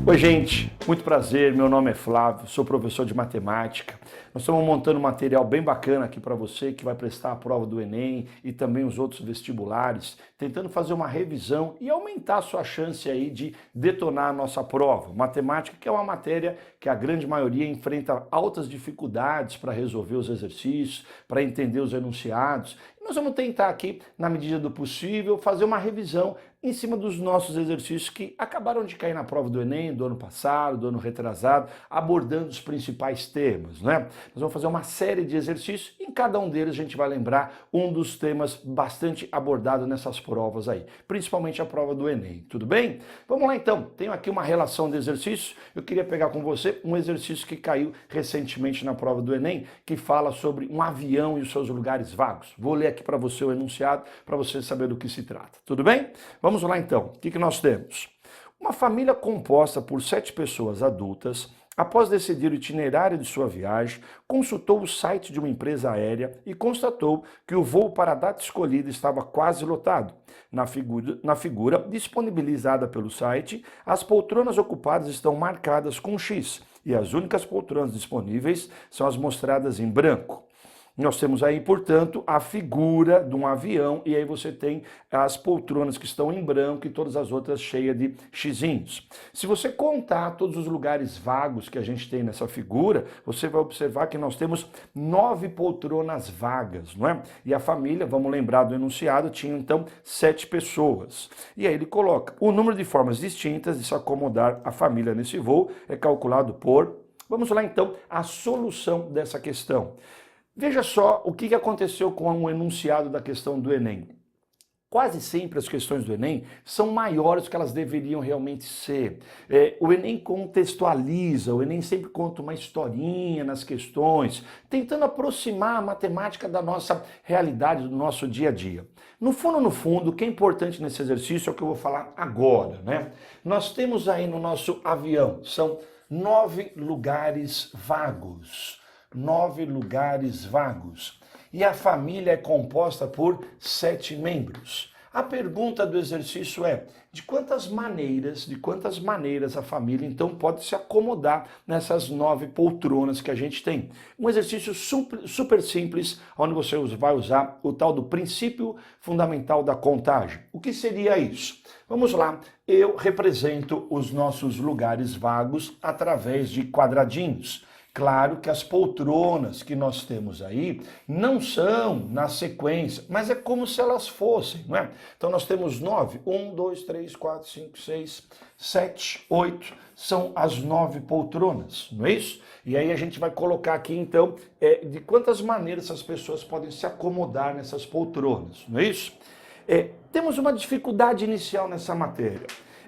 Oi gente, muito prazer, meu nome é Flávio, sou professor de matemática. Nós estamos montando um material bem bacana aqui para você que vai prestar a prova do Enem e também os outros vestibulares, tentando fazer uma revisão e aumentar a sua chance aí de detonar a nossa prova. Matemática que é uma matéria que a grande maioria enfrenta altas dificuldades para resolver os exercícios, para entender os enunciados. Nós vamos tentar aqui, na medida do possível, fazer uma revisão em cima dos nossos exercícios que acabaram de cair na prova do Enem, do ano passado, do ano retrasado, abordando os principais temas, né? Nós vamos fazer uma série de exercícios e em cada um deles a gente vai lembrar um dos temas bastante abordados nessas provas aí, principalmente a prova do Enem, tudo bem? Vamos lá então, tenho aqui uma relação de exercícios, eu queria pegar com você um exercício que caiu recentemente na prova do Enem, que fala sobre um avião e os seus lugares vagos. Vou ler aqui para você o enunciado, para você saber do que se trata, tudo bem? Vamos lá então, o que nós temos? Uma família composta por 7 pessoas adultas, após decidir o itinerário de sua viagem, consultou o site de uma empresa aérea e constatou que o voo para a data escolhida estava quase lotado. Na figura disponibilizada pelo site, as poltronas ocupadas estão marcadas com X e as únicas poltronas disponíveis são as mostradas em branco. Nós temos aí, portanto, a figura de um avião e aí você tem as poltronas que estão em branco e todas as outras cheias de xizinhos. Se você contar todos os lugares vagos que a gente tem nessa figura, você vai observar que nós temos 9 poltronas vagas, não é? E a família, vamos lembrar do enunciado, tinha então 7 pessoas. E aí ele coloca, o número de formas distintas de se acomodar a família nesse voo é calculado por... Vamos lá então, a solução dessa questão. Veja só o que aconteceu com o enunciado da questão do Enem. Quase sempre as questões do Enem são maiores do que elas deveriam realmente ser. O Enem contextualiza, o Enem sempre conta uma historinha nas questões, tentando aproximar a matemática da nossa realidade, do nosso dia a dia. No fundo, o que é importante nesse exercício é o que eu vou falar agora, né? Nós temos aí no nosso avião, são 9 lugares vagos. 9 lugares vagos. E a família é composta por 7 membros. A pergunta do exercício é, de quantas maneiras a família então pode se acomodar nessas 9 poltronas que a gente tem? Um exercício super simples, onde você vai usar o tal do princípio fundamental da contagem. O que seria isso? Vamos lá, eu represento os nossos lugares vagos através de quadradinhos. Claro que as poltronas que nós temos aí não são na sequência, mas é como se elas fossem, não é? Então nós temos 9, 1, 2, 3, 4, 5, 6, 7, 8, são as 9 poltronas, não é isso? E aí a gente vai colocar aqui então de quantas maneiras as pessoas podem se acomodar nessas poltronas, não é isso? Temos uma dificuldade inicial nessa matéria.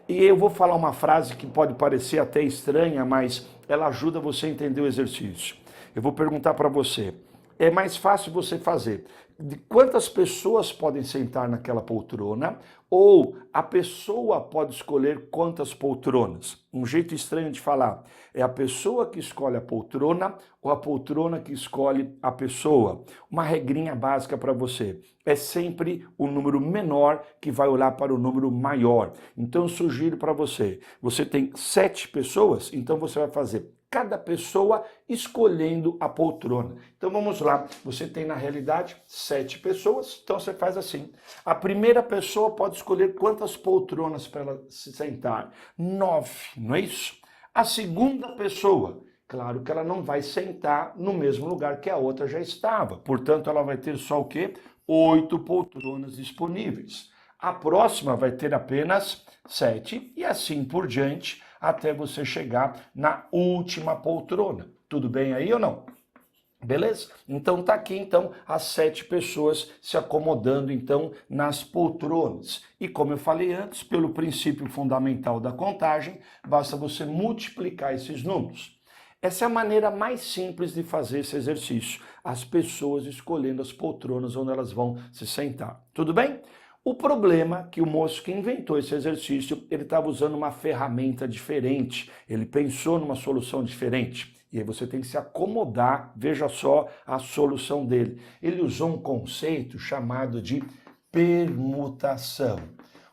E eu vou falar uma frase que pode parecer até estranha, mas ela ajuda você a entender o exercício. Eu vou perguntar para você, é mais fácil você fazer de quantas pessoas podem sentar naquela poltrona ou a pessoa pode escolher quantas poltronas? Um jeito estranho de falar, é a pessoa que escolhe a poltrona ou a poltrona que escolhe a pessoa? Uma regrinha básica para você, é sempre o número menor que vai olhar para o número maior. Então eu sugiro para você, você tem 7 pessoas, então você vai fazer cada pessoa escolhendo a poltrona. Então vamos lá, você tem na realidade 7 pessoas, então você faz assim. A primeira pessoa pode escolher quantas poltronas para ela se sentar? 9, não é isso? A segunda pessoa, claro que ela não vai sentar no mesmo lugar que a outra já estava, portanto ela vai ter só o quê? 8 poltronas disponíveis. A próxima vai ter apenas 7 e assim por diante, até você chegar na última poltrona. Tudo bem aí ou não? Beleza? Então tá aqui então as 7 pessoas se acomodando então nas poltronas. E como eu falei antes, pelo princípio fundamental da contagem, basta você multiplicar esses números. Essa é a maneira mais simples de fazer esse exercício. As pessoas escolhendo as poltronas onde elas vão se sentar. Tudo bem? O problema é que o moço que inventou esse exercício, ele estava usando uma ferramenta diferente, ele pensou numa solução diferente. E aí você tem que se acomodar, veja só a solução dele. Ele usou um conceito chamado de permutação.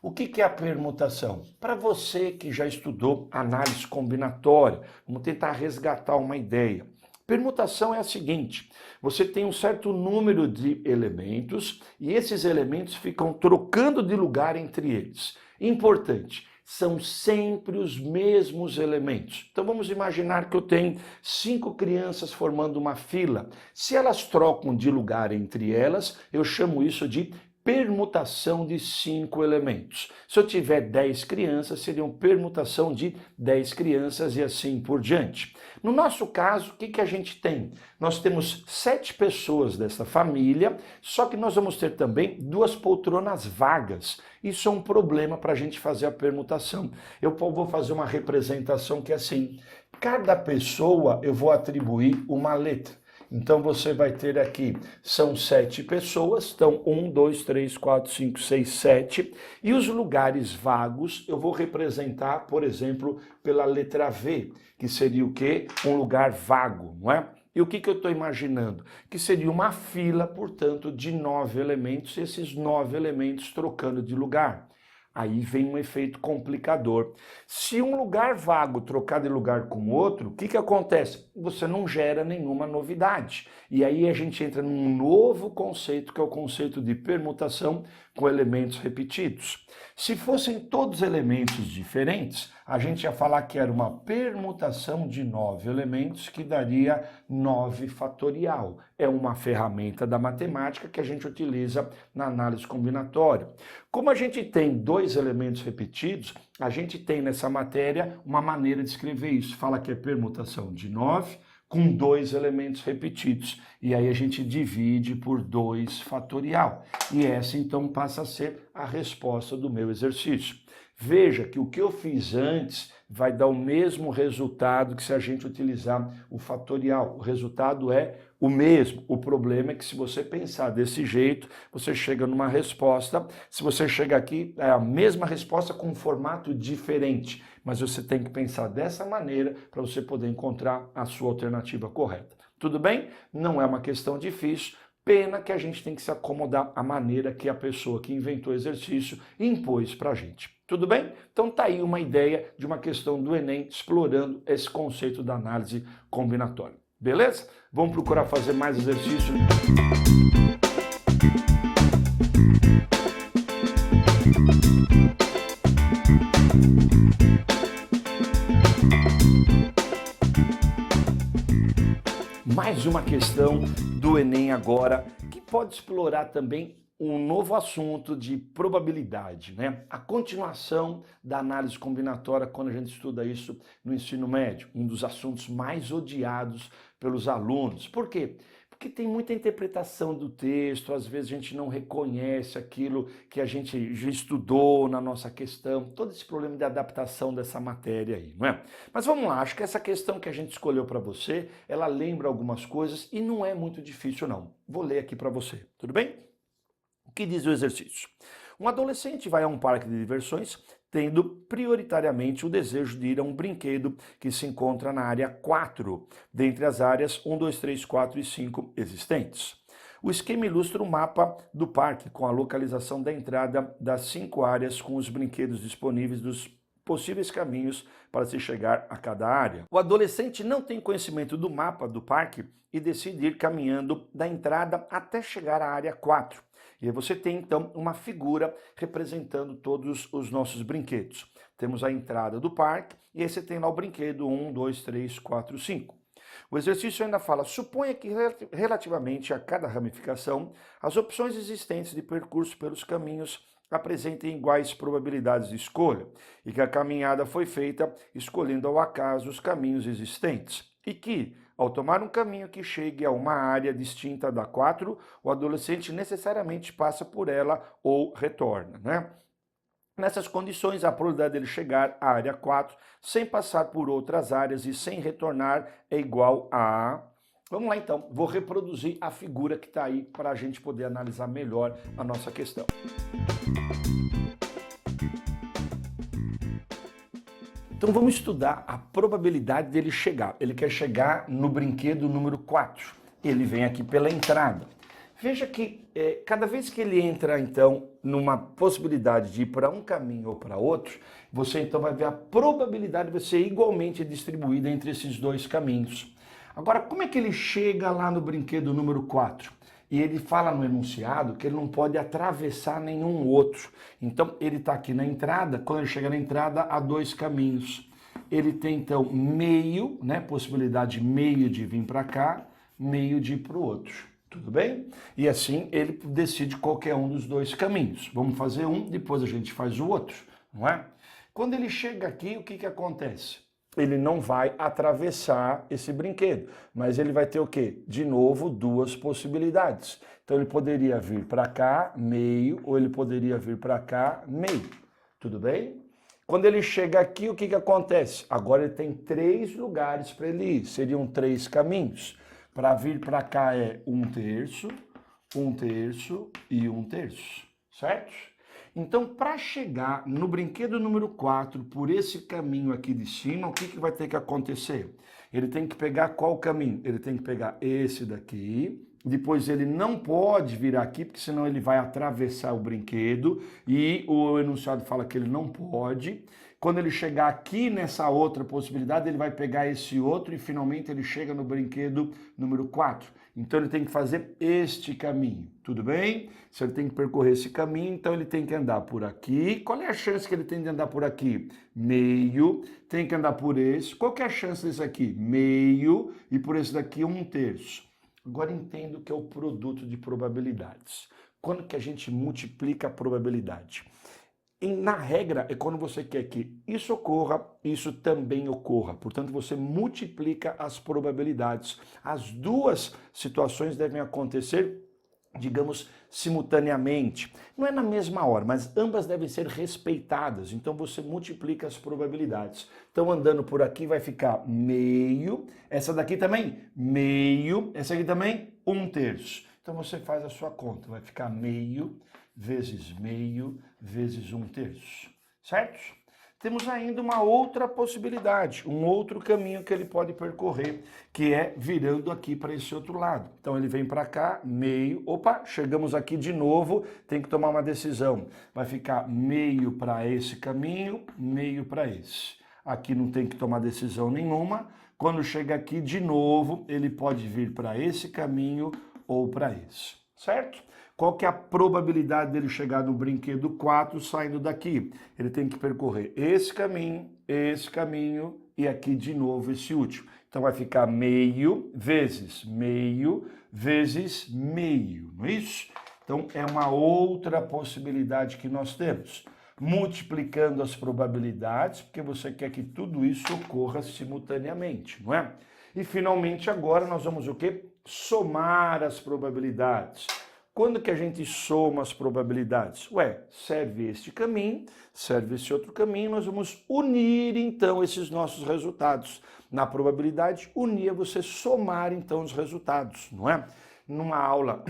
O que é a permutação? Para você que já estudou análise combinatória, vamos tentar resgatar uma ideia. Permutação é a seguinte: você tem um certo número de elementos e esses elementos ficam trocando de lugar entre eles. Importante, são sempre os mesmos elementos. Então vamos imaginar que eu tenho 5 crianças formando uma fila. Se elas trocam de lugar entre elas, eu chamo isso de permutação de 5 elementos. Se eu tiver 10 crianças, seria uma permutação de 10 crianças e assim por diante. No nosso caso, o que a gente tem? Nós temos 7 pessoas dessa família, só que nós vamos ter também 2 poltronas vagas. Isso é um problema para a gente fazer a permutação. Eu vou fazer uma representação que é assim: cada pessoa eu vou atribuir uma letra. Então você vai ter aqui, são 7 pessoas, então 1, 2, 3, 4, 5, 6, 7. E os lugares vagos eu vou representar, por exemplo, pela letra V, que seria o quê? Um lugar vago, não é? E o que eu estou imaginando? Que seria uma fila, portanto, de 9 elementos, e esses 9 elementos trocando de lugar. Aí vem um efeito complicador. Se um lugar vago trocar de lugar com outro, o que acontece? Você não gera nenhuma novidade. E aí a gente entra num novo conceito, que é o conceito de permutação com elementos repetidos. Se fossem todos elementos diferentes, a gente ia falar que era uma permutação de 9 elementos, que daria 9 fatorial. É uma ferramenta da matemática que a gente utiliza na análise combinatória. Como a gente tem 2 elementos repetidos, a gente tem nessa matéria uma maneira de escrever isso. Fala que é permutação de 9 com 2 elementos repetidos. E aí a gente divide por 2 fatorial. E essa então passa a ser a resposta do meu exercício. Veja que o que eu fiz antes vai dar o mesmo resultado que se a gente utilizar o fatorial. O resultado é o mesmo. O problema é que se você pensar desse jeito, você chega numa resposta. Se você chega aqui, é a mesma resposta com um formato diferente. Mas você tem que pensar dessa maneira para você poder encontrar a sua alternativa correta. Tudo bem? Não é uma questão difícil. Pena que a gente tem que se acomodar à maneira que a pessoa que inventou o exercício impôs para a gente. Tudo bem? Então tá aí uma ideia de uma questão do Enem explorando esse conceito da análise combinatória. Beleza? Vamos procurar fazer mais exercício. Mais uma questão do Enem agora, que pode explorar também um novo assunto de probabilidade, né? A continuação da análise combinatória quando a gente estuda isso no ensino médio, um dos assuntos mais odiados pelos alunos. Por quê? Porque tem muita interpretação do texto, às vezes a gente não reconhece aquilo que a gente já estudou na nossa questão, todo esse problema de adaptação dessa matéria aí, não é? Mas vamos lá, acho que essa questão que a gente escolheu para você, ela lembra algumas coisas e não é muito difícil não. Vou ler aqui para você, tudo bem? O que diz o exercício? Um adolescente vai a um parque de diversões tendo prioritariamente o desejo de ir a um brinquedo que se encontra na área 4, dentre as áreas 1, 2, 3, 4 e 5 existentes. O esquema ilustra o mapa do parque com a localização da entrada das 5 áreas com os brinquedos disponíveis dos possíveis caminhos para se chegar a cada área. O adolescente não tem conhecimento do mapa do parque e decide ir caminhando da entrada até chegar à área 4. E aí você tem então uma figura representando todos os nossos brinquedos. Temos a entrada do parque e aí você tem lá o brinquedo 1, 2, 3, 4, 5. O exercício ainda fala: suponha que relativamente a cada ramificação, as opções existentes de percurso pelos caminhos apresentem iguais probabilidades de escolha e que a caminhada foi feita escolhendo ao acaso os caminhos existentes e que, ao tomar um caminho que chegue a uma área distinta da 4, o adolescente necessariamente passa por ela ou retorna, né? Nessas condições, a probabilidade dele chegar à área 4 sem passar por outras áreas e sem retornar é igual a... Vamos lá então, vou reproduzir a figura que está aí para a gente poder analisar melhor a nossa questão. Então vamos estudar a probabilidade dele chegar. Ele quer chegar no brinquedo número 4. Ele vem aqui pela entrada. Veja que cada vez que ele entra, então, numa possibilidade de ir para um caminho ou para outro, você então vai ver a probabilidade vai ser igualmente distribuída entre esses dois caminhos. Agora, como é que ele chega lá no brinquedo número 4? E ele fala no enunciado que ele não pode atravessar nenhum outro. Então, ele está aqui na entrada, quando ele chega na entrada, há dois caminhos. Ele tem, então, meio, né, possibilidade meio de vir para cá, meio de ir para o outro. Tudo bem? E assim, ele decide qualquer um dos dois caminhos. Vamos fazer um, depois a gente faz o outro, não é? Quando ele chega aqui, o que acontece? Ele não vai atravessar esse brinquedo, mas ele vai ter o quê? De novo, duas possibilidades. Então ele poderia vir para cá, meio, ou ele poderia vir para cá, meio. Tudo bem? Quando ele chega aqui, o que acontece? Agora ele tem 3 lugares para ele ir, seriam 3 caminhos. Para vir para cá é 1/3, 1/3 e 1/3, certo? Então, para chegar no brinquedo número 4, por esse caminho aqui de cima, o que vai ter que acontecer? Ele tem que pegar qual caminho? Ele tem que pegar esse daqui, depois ele não pode vir aqui, porque senão ele vai atravessar o brinquedo, e o enunciado fala que ele não pode. Quando ele chegar aqui nessa outra possibilidade, ele vai pegar esse outro e finalmente ele chega no brinquedo número 4. Então ele tem que fazer este caminho, tudo bem? Se ele tem que percorrer esse caminho, então ele tem que andar por aqui. Qual é a chance que ele tem de andar por aqui? Meio. Tem que andar por esse. Qual que é a chance desse aqui? Meio. E por esse daqui, 1/3. Agora entendo que é o produto de probabilidades. Quando que a gente multiplica a probabilidade? Na regra, é quando você quer que isso ocorra, isso também ocorra. Portanto, você multiplica as probabilidades. As duas situações devem acontecer, digamos, simultaneamente. Não é na mesma hora, mas ambas devem ser respeitadas. Então, você multiplica as probabilidades. Então, andando por aqui vai ficar meio. Essa daqui também, meio. Essa aqui também, 1/3. Então, você faz a sua conta. Vai ficar meio vezes meio vezes 1/3, certo? Temos ainda uma outra possibilidade, um outro caminho que ele pode percorrer, que é virando aqui para esse outro lado. Então ele vem para cá, meio, opa, chegamos aqui de novo, tem que tomar uma decisão. Vai ficar meio para esse caminho, meio para esse. Aqui não tem que tomar decisão nenhuma. Quando chega aqui de novo, ele pode vir para esse caminho ou para esse, certo? Qual que é a probabilidade dele chegar no brinquedo 4 saindo daqui? Ele tem que percorrer esse caminho e aqui de novo esse último. Então vai ficar meio vezes meio, não é isso? Então é uma outra possibilidade que nós temos. Multiplicando as probabilidades, porque você quer que tudo isso ocorra simultaneamente, não é? E finalmente agora nós vamos o quê? Somar as probabilidades. Quando que a gente soma as probabilidades? Serve este caminho, serve esse outro caminho, nós vamos unir então esses nossos resultados. Na probabilidade, unir é você somar então os resultados, não é? Numa aula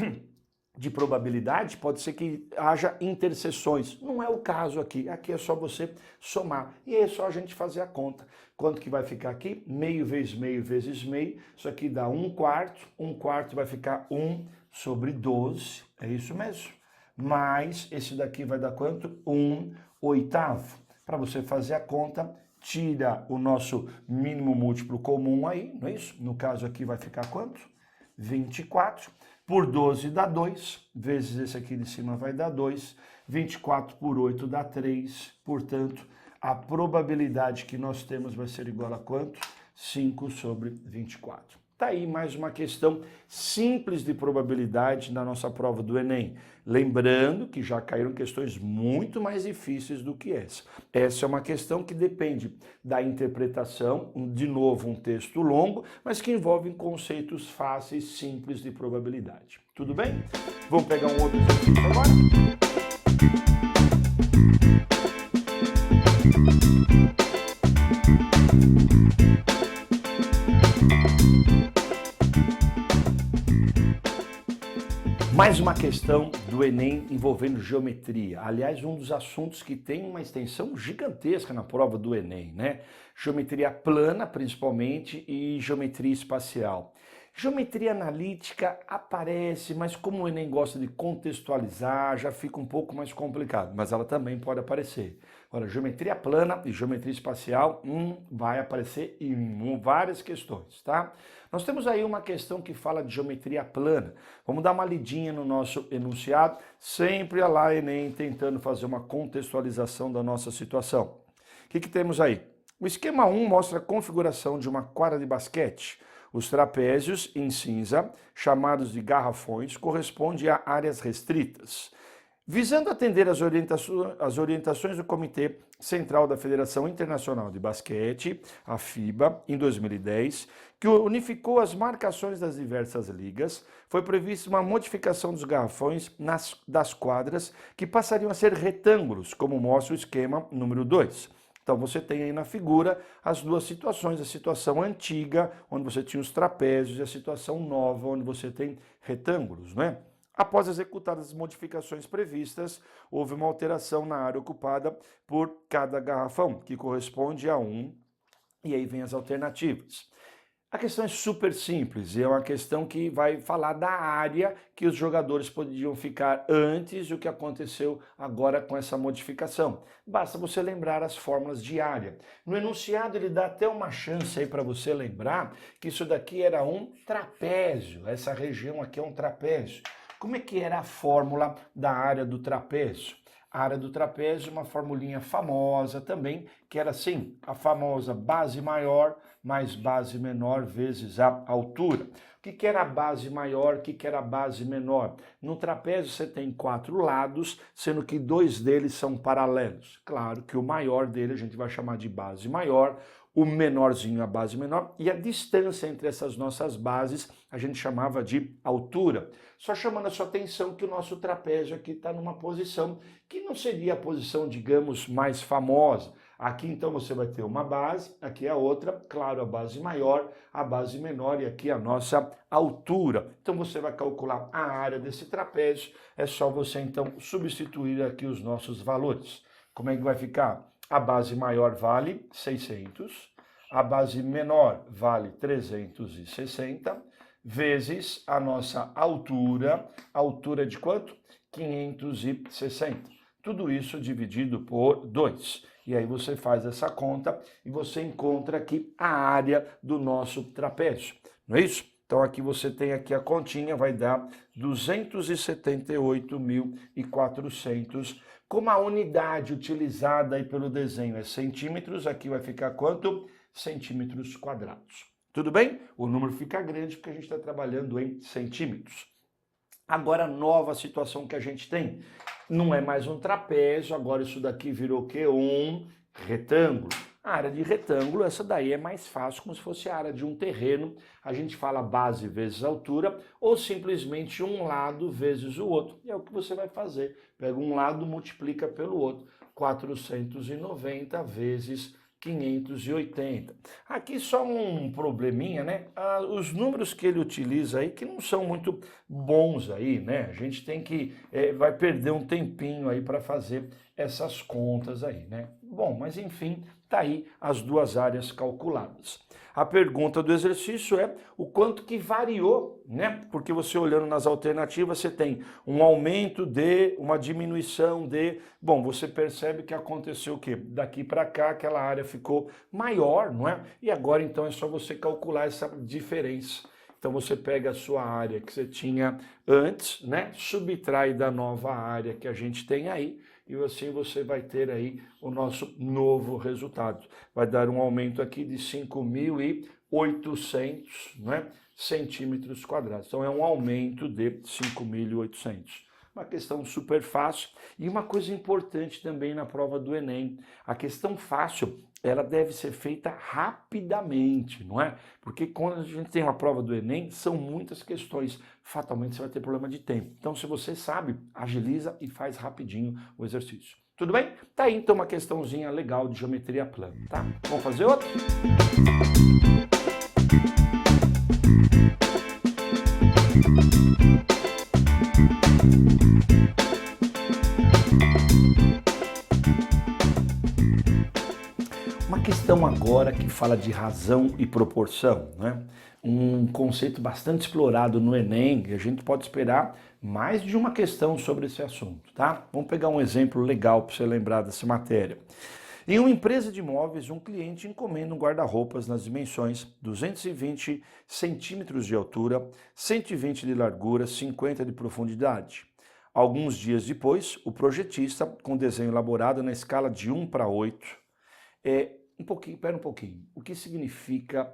de probabilidade, pode ser que haja interseções. Não é o caso aqui. Aqui é só você somar. E é só a gente fazer a conta. Quanto que vai ficar aqui? Meio vezes meio vezes meio. Isso aqui dá 1/4. 1/4 vai ficar 1/12. É isso mesmo. Mas esse daqui vai dar quanto? 1/8. Para você fazer a conta, tira o nosso mínimo múltiplo comum aí, não é isso? No caso aqui vai ficar quanto? 24. Por 12 dá 2, vezes esse aqui de cima vai dar 2, 24 por 8 dá 3, portanto, a probabilidade que nós temos vai ser igual a quanto? 5/24. Tá aí mais uma questão simples de probabilidade na nossa prova do Enem. Lembrando que já caíram questões muito mais difíceis do que essa. Essa é uma questão que depende da interpretação, de novo um texto longo, mas que envolve conceitos fáceis, simples de probabilidade. Tudo bem? Vamos pegar um outro exercício agora? questão do Enem envolvendo geometria. Aliás, um dos assuntos que tem uma extensão gigantesca na prova do Enem, né? Geometria plana, principalmente, e geometria espacial. Geometria analítica aparece, mas como o Enem gosta de contextualizar, já fica um pouco mais complicado, mas ela também pode aparecer. Agora, geometria plana e geometria espacial vai aparecer em várias questões, tá? Nós temos aí uma questão que fala de geometria plana. Vamos dar uma lidinha no nosso enunciado, sempre lá Enem tentando fazer uma contextualização da nossa situação. O que temos aí? O esquema 1 mostra a configuração de uma quadra de basquete. Os trapézios, em cinza, chamados de garrafões, correspondem a áreas restritas. Visando atender às orientações do Comitê Central da Federação Internacional de Basquete, a FIBA, em 2010, que unificou as marcações das diversas ligas, foi prevista uma modificação dos garrafões das quadras que passariam a ser retângulos, como mostra o esquema número 2. Então você tem aí na figura as duas situações, a situação antiga, onde você tinha os trapézios, e a situação nova, onde você tem retângulos, né? Após executadas as modificações previstas, houve uma alteração na área ocupada por cada garrafão, que corresponde a 1, e aí vem as alternativas. A questão é super simples, é uma questão que vai falar da área que os jogadores podiam ficar antes do que aconteceu agora com essa modificação. Basta você lembrar as fórmulas de área. No enunciado ele dá até uma chance aí para você lembrar que isso daqui era um trapézio, essa região aqui é um trapézio. Como é que era a fórmula da área do trapézio? A área do trapézio, uma formulinha famosa também, que era assim, a famosa base maior mais base menor vezes a altura. O que era a base maior, o que era a base menor? No trapézio você tem 4 lados, sendo que 2 deles são paralelos. Claro que o maior dele a gente vai chamar de base maior, o menorzinho a base menor, e a distância entre essas nossas bases a gente chamava de altura. Só chamando a sua atenção que o nosso trapézio aqui está numa posição que não seria a posição, digamos, mais famosa. Aqui então você vai ter uma base, aqui a outra, claro, a base maior, a base menor e aqui a nossa altura. Então você vai calcular a área desse trapézio, é só você então substituir aqui os nossos valores. Como é que vai ficar? A base maior vale 600, a base menor vale 360, vezes a nossa altura de quanto? 560. Tudo isso dividido por 2. E aí você faz essa conta e você encontra aqui a área do nosso trapézio, não é isso? Então aqui você tem aqui a continha, vai dar 278.400. Como a unidade utilizada aí pelo desenho é centímetros, aqui vai ficar quanto? Centímetros quadrados. Tudo bem? O número fica grande porque a gente está trabalhando em centímetros. Agora a nova situação que a gente tem. Não é mais um trapézio, agora isso daqui virou o quê? Um retângulo. A área de retângulo, essa daí é mais fácil, como se fosse a área de um terreno. A gente fala base vezes altura, ou simplesmente um lado vezes o outro. E é o que você vai fazer. Pega um lado, multiplica pelo outro. 490 vezes 580. Aqui só um probleminha, né? Os números que ele utiliza aí que não são muito bons aí, né? A gente tem que, vai perder um tempinho aí para fazer essas contas aí, né? Bom, mas enfim, tá aí as duas áreas calculadas. A pergunta do exercício é o quanto que variou, né? Porque você olhando nas alternativas, você tem um aumento de, uma diminuição de... Bom, você percebe que aconteceu o quê? Daqui para cá, aquela área ficou maior, não é? E agora, então, é só você calcular essa diferença. Então, você pega a sua área que você tinha antes, né? Subtrai da nova área que a gente tem aí, e assim você vai ter aí o nosso novo resultado. Vai dar um aumento aqui de 5.800, né, centímetros quadrados. Então é um aumento de 5.800. Uma questão super fácil e uma coisa importante também na prova do Enem. A questão fácil, ela deve ser feita rapidamente, não é? Porque quando a gente tem uma prova do Enem, são muitas questões. Fatalmente você vai ter problema de tempo. Então, se você sabe, agiliza e faz rapidinho o exercício. Tudo bem? Tá aí então uma questãozinha legal de geometria plana, tá? Vamos fazer outra? Uma questão agora que fala de razão e proporção, né? Um conceito bastante explorado no Enem, e a gente pode esperar mais de uma questão sobre esse assunto, tá? Vamos pegar um exemplo legal para você lembrar dessa matéria. Em uma empresa de imóveis, um cliente encomenda um guarda-roupas nas dimensões 220 centímetros de altura, 120 de largura, 50 de profundidade. Alguns dias depois, o projetista, com desenho elaborado na escala de 1:8, Espera um pouquinho. O que significa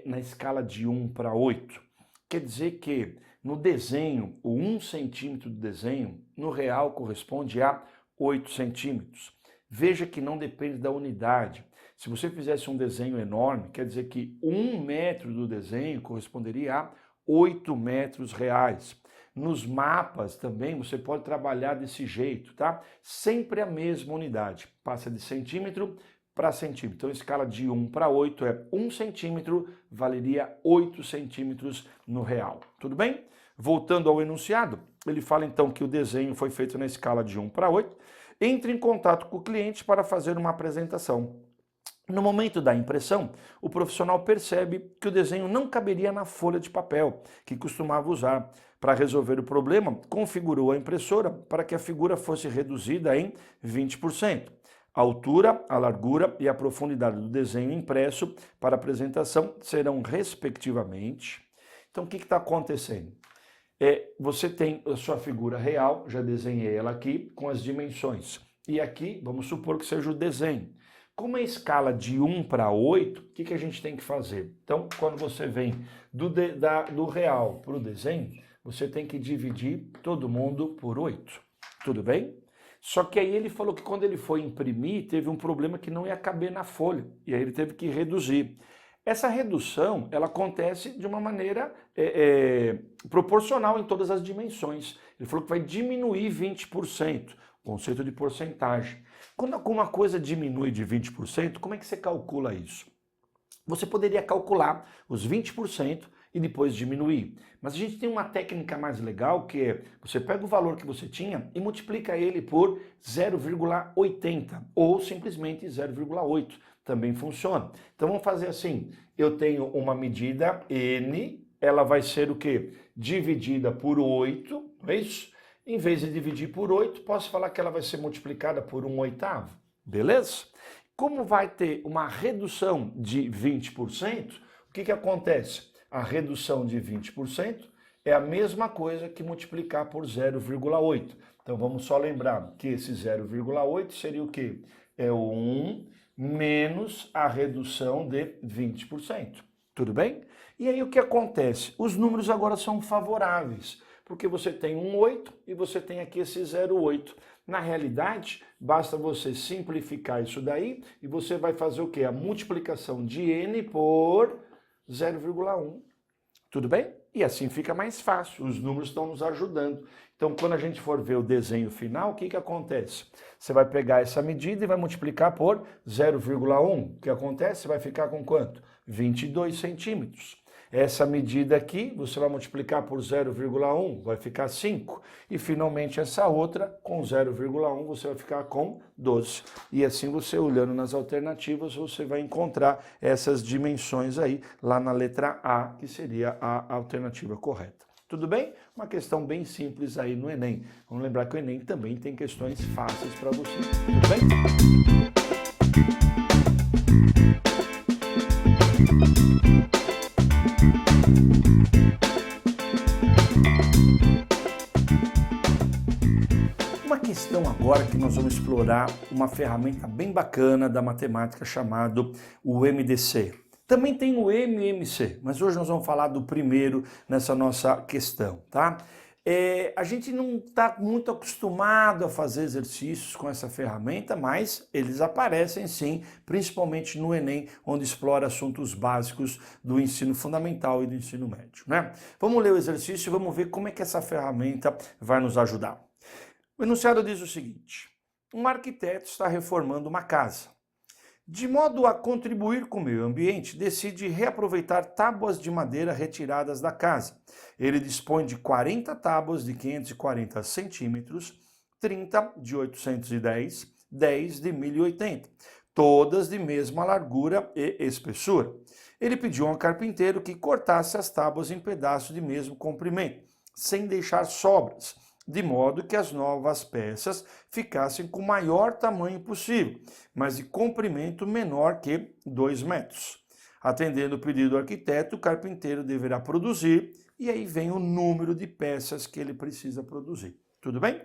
na escala de 1:8? Quer dizer que no desenho, o 1 centímetro do desenho, no real corresponde a 8 centímetros. Veja que não depende da unidade. Se você fizesse um desenho enorme, quer dizer que 1 metro do desenho corresponderia a 8 metros reais. Nos mapas também você pode trabalhar desse jeito, tá? Sempre a mesma unidade. Passa de centímetro para centímetro. Então, escala de 1:8 é 1 centímetro, valeria 8 centímetros no real. Tudo bem? Voltando ao enunciado, ele fala então que o desenho foi feito na escala de 1:8. Entre em contato com o cliente para fazer uma apresentação. No momento da impressão, o profissional percebe que o desenho não caberia na folha de papel que costumava usar. Para resolver o problema, configurou a impressora para que a figura fosse reduzida em 20%. A altura, a largura e a profundidade do desenho impresso para apresentação serão respectivamente. Então, o que está acontecendo? Você tem a sua figura real, já desenhei ela aqui, com as dimensões. E aqui, vamos supor que seja o desenho. Como é escala de 1:8, o que a gente tem que fazer? Então, quando você vem do real para o desenho, você tem que dividir todo mundo por 8. Tudo bem? Só que aí ele falou que quando ele foi imprimir, teve um problema que não ia caber na folha. E aí ele teve que reduzir. Essa redução, ela acontece de uma maneira proporcional em todas as dimensões. Ele falou que vai diminuir 20%, conceito de porcentagem. Quando alguma coisa diminui de 20%, como é que você calcula isso? Você poderia calcular os 20% e depois diminuir. Mas a gente tem uma técnica mais legal que é, você pega o valor que você tinha e multiplica ele por 0,80 ou simplesmente 0,8. Também funciona. Então vamos fazer assim, eu tenho uma medida N, ela vai ser o quê? Dividida por 8, não é isso? Em vez de dividir por 8, posso falar que ela vai ser multiplicada por 1/8, beleza? Como vai ter uma redução de 20%, o que acontece? A redução de 20% é a mesma coisa que multiplicar por 0,8. Então vamos só lembrar que esse 0,8 seria o quê? É o 1 menos a redução de 20%. Tudo bem? E aí o que acontece? Os números agora são favoráveis, porque você tem um 8 e você tem aqui esse 0,8. Na realidade, basta você simplificar isso daí e você vai fazer o quê? A multiplicação de n por 0,1. Tudo bem? E assim fica mais fácil, os números estão nos ajudando. Então, quando a gente for ver o desenho final, o que acontece? Você vai pegar essa medida e vai multiplicar por 0,1. O que acontece? Você vai ficar com quanto? 22 centímetros. Essa medida aqui, você vai multiplicar por 0,1, vai ficar 5. E, finalmente, essa outra, com 0,1, você vai ficar com 12. E assim, você olhando nas alternativas, você vai encontrar essas dimensões aí, lá na letra A, que seria a alternativa correta. Tudo bem? Uma questão bem simples aí no Enem. Vamos lembrar que o Enem também tem questões fáceis para você. Tudo bem? Uma questão agora que nós vamos explorar uma ferramenta bem bacana da matemática chamado o MDC. Também tem o MMC, mas hoje nós vamos falar do primeiro nessa nossa questão, tá? A gente não está muito acostumado a fazer exercícios com essa ferramenta, mas eles aparecem sim, principalmente no Enem, onde explora assuntos básicos do ensino fundamental e do ensino médio, né? Vamos ler o exercício e vamos ver como é que essa ferramenta vai nos ajudar. O enunciado diz o seguinte: um arquiteto está reformando uma casa. De modo a contribuir com o meio ambiente, decide reaproveitar tábuas de madeira retiradas da casa. Ele dispõe de 40 tábuas de 540 centímetros, 30 de 810, 10 de 1080. todas de mesma largura e espessura. Ele pediu ao carpinteiro que cortasse as tábuas em pedaços de mesmo comprimento, sem deixar sobras, de modo que as novas peças ficassem com o maior tamanho possível, mas de comprimento menor que 2 metros. Atendendo o pedido do arquiteto, o carpinteiro deverá produzir, e aí vem o número de peças que ele precisa produzir. Tudo bem?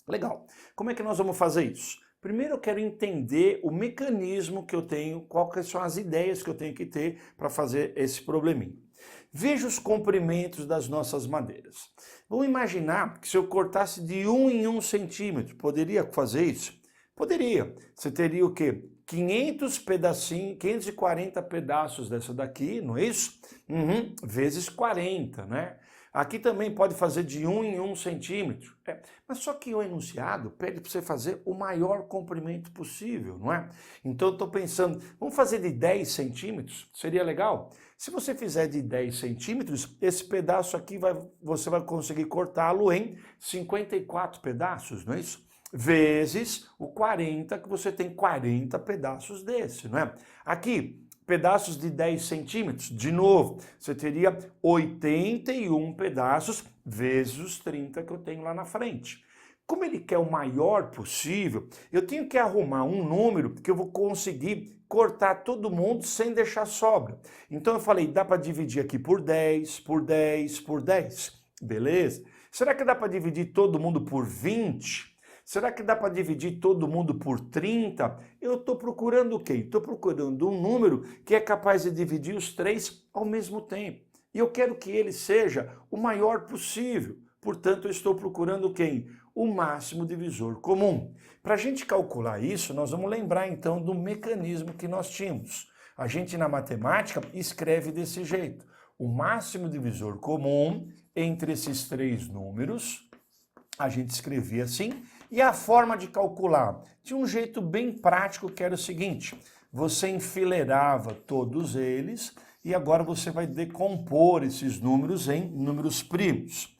Legal. Como é que nós vamos fazer isso? Primeiro eu quero entender o mecanismo que eu tenho, quais são as ideias que eu tenho que ter para fazer esse probleminha. Veja os comprimentos das nossas madeiras. Vamos imaginar que se eu cortasse de 1 em 1 centímetro, poderia fazer isso? Poderia. Você teria o quê? 500 pedacinhos, 540 pedaços dessa daqui, não é isso? Vezes 40, né? Aqui também pode fazer de 1 em 1 centímetro. Mas só que o enunciado pede para você fazer o maior comprimento possível, não é? Então eu estou pensando, vamos fazer de 10 centímetros? Seria legal? Se você fizer de 10 centímetros, esse pedaço aqui você vai conseguir cortá-lo em 54 pedaços, não é isso? Vezes o 40, que você tem 40 pedaços desse, não é? Aqui, pedaços de 10 centímetros, de novo, você teria 81 pedaços vezes os 30 que eu tenho lá na frente. Como ele quer o maior possível, eu tenho que arrumar um número que eu vou conseguir cortar todo mundo sem deixar sobra. Então eu falei, dá para dividir aqui por 10, por 10, por 10. Beleza? Será que dá para dividir todo mundo por 20? Será que dá para dividir todo mundo por 30? Eu estou procurando o quê? Estou procurando um número que é capaz de dividir os 3 ao mesmo tempo. E eu quero que ele seja o maior possível. Portanto, eu estou procurando quem? O máximo divisor comum. Para a gente calcular isso, nós vamos lembrar então do mecanismo que nós tínhamos. A gente na matemática escreve desse jeito. O máximo divisor comum entre esses 3 números, a gente escrevia assim. E a forma de calcular? Tinha um jeito bem prático que era o seguinte, você enfileirava todos eles e agora você vai decompor esses números em números primos.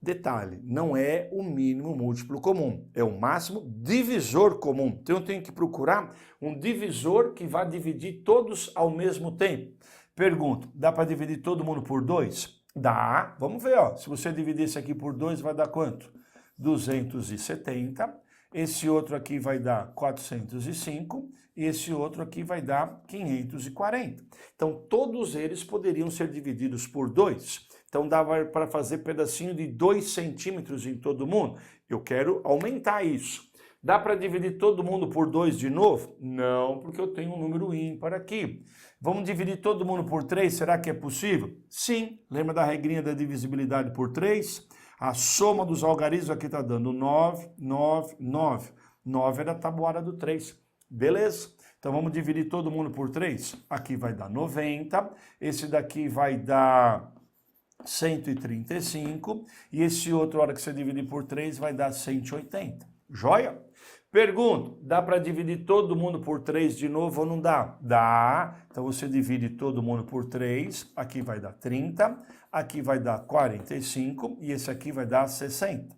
Detalhe, não é o mínimo múltiplo comum, é o máximo divisor comum. Então eu tenho que procurar um divisor que vá dividir todos ao mesmo tempo. Pergunto, dá para dividir todo mundo por 2? Dá, vamos ver, ó. Se você dividir isso aqui por 2, vai dar quanto? 270, esse outro aqui vai dar 405 e esse outro aqui vai dar 540. Então, todos eles poderiam ser divididos por 2. Então, dava para fazer pedacinho de 2 centímetros em todo mundo. Eu quero aumentar isso. Dá para dividir todo mundo por 2 de novo? Não, porque eu tenho um número ímpar aqui. Vamos dividir todo mundo por 3? Será que é possível? Sim. Lembra da regrinha da divisibilidade por 3? A soma dos algarismos aqui está dando 9, 9, 9. 9 é da tabuada do 3. Beleza? Então vamos dividir todo mundo por 3. Aqui vai dar 90. Esse daqui vai dar 135. E esse outro, a hora que você dividir por 3, vai dar 180. Joia? Pergunto, dá para dividir todo mundo por 3 de novo ou não dá? Dá. Então você divide todo mundo por 3, aqui vai dar 30, aqui vai dar 45 e esse aqui vai dar 60.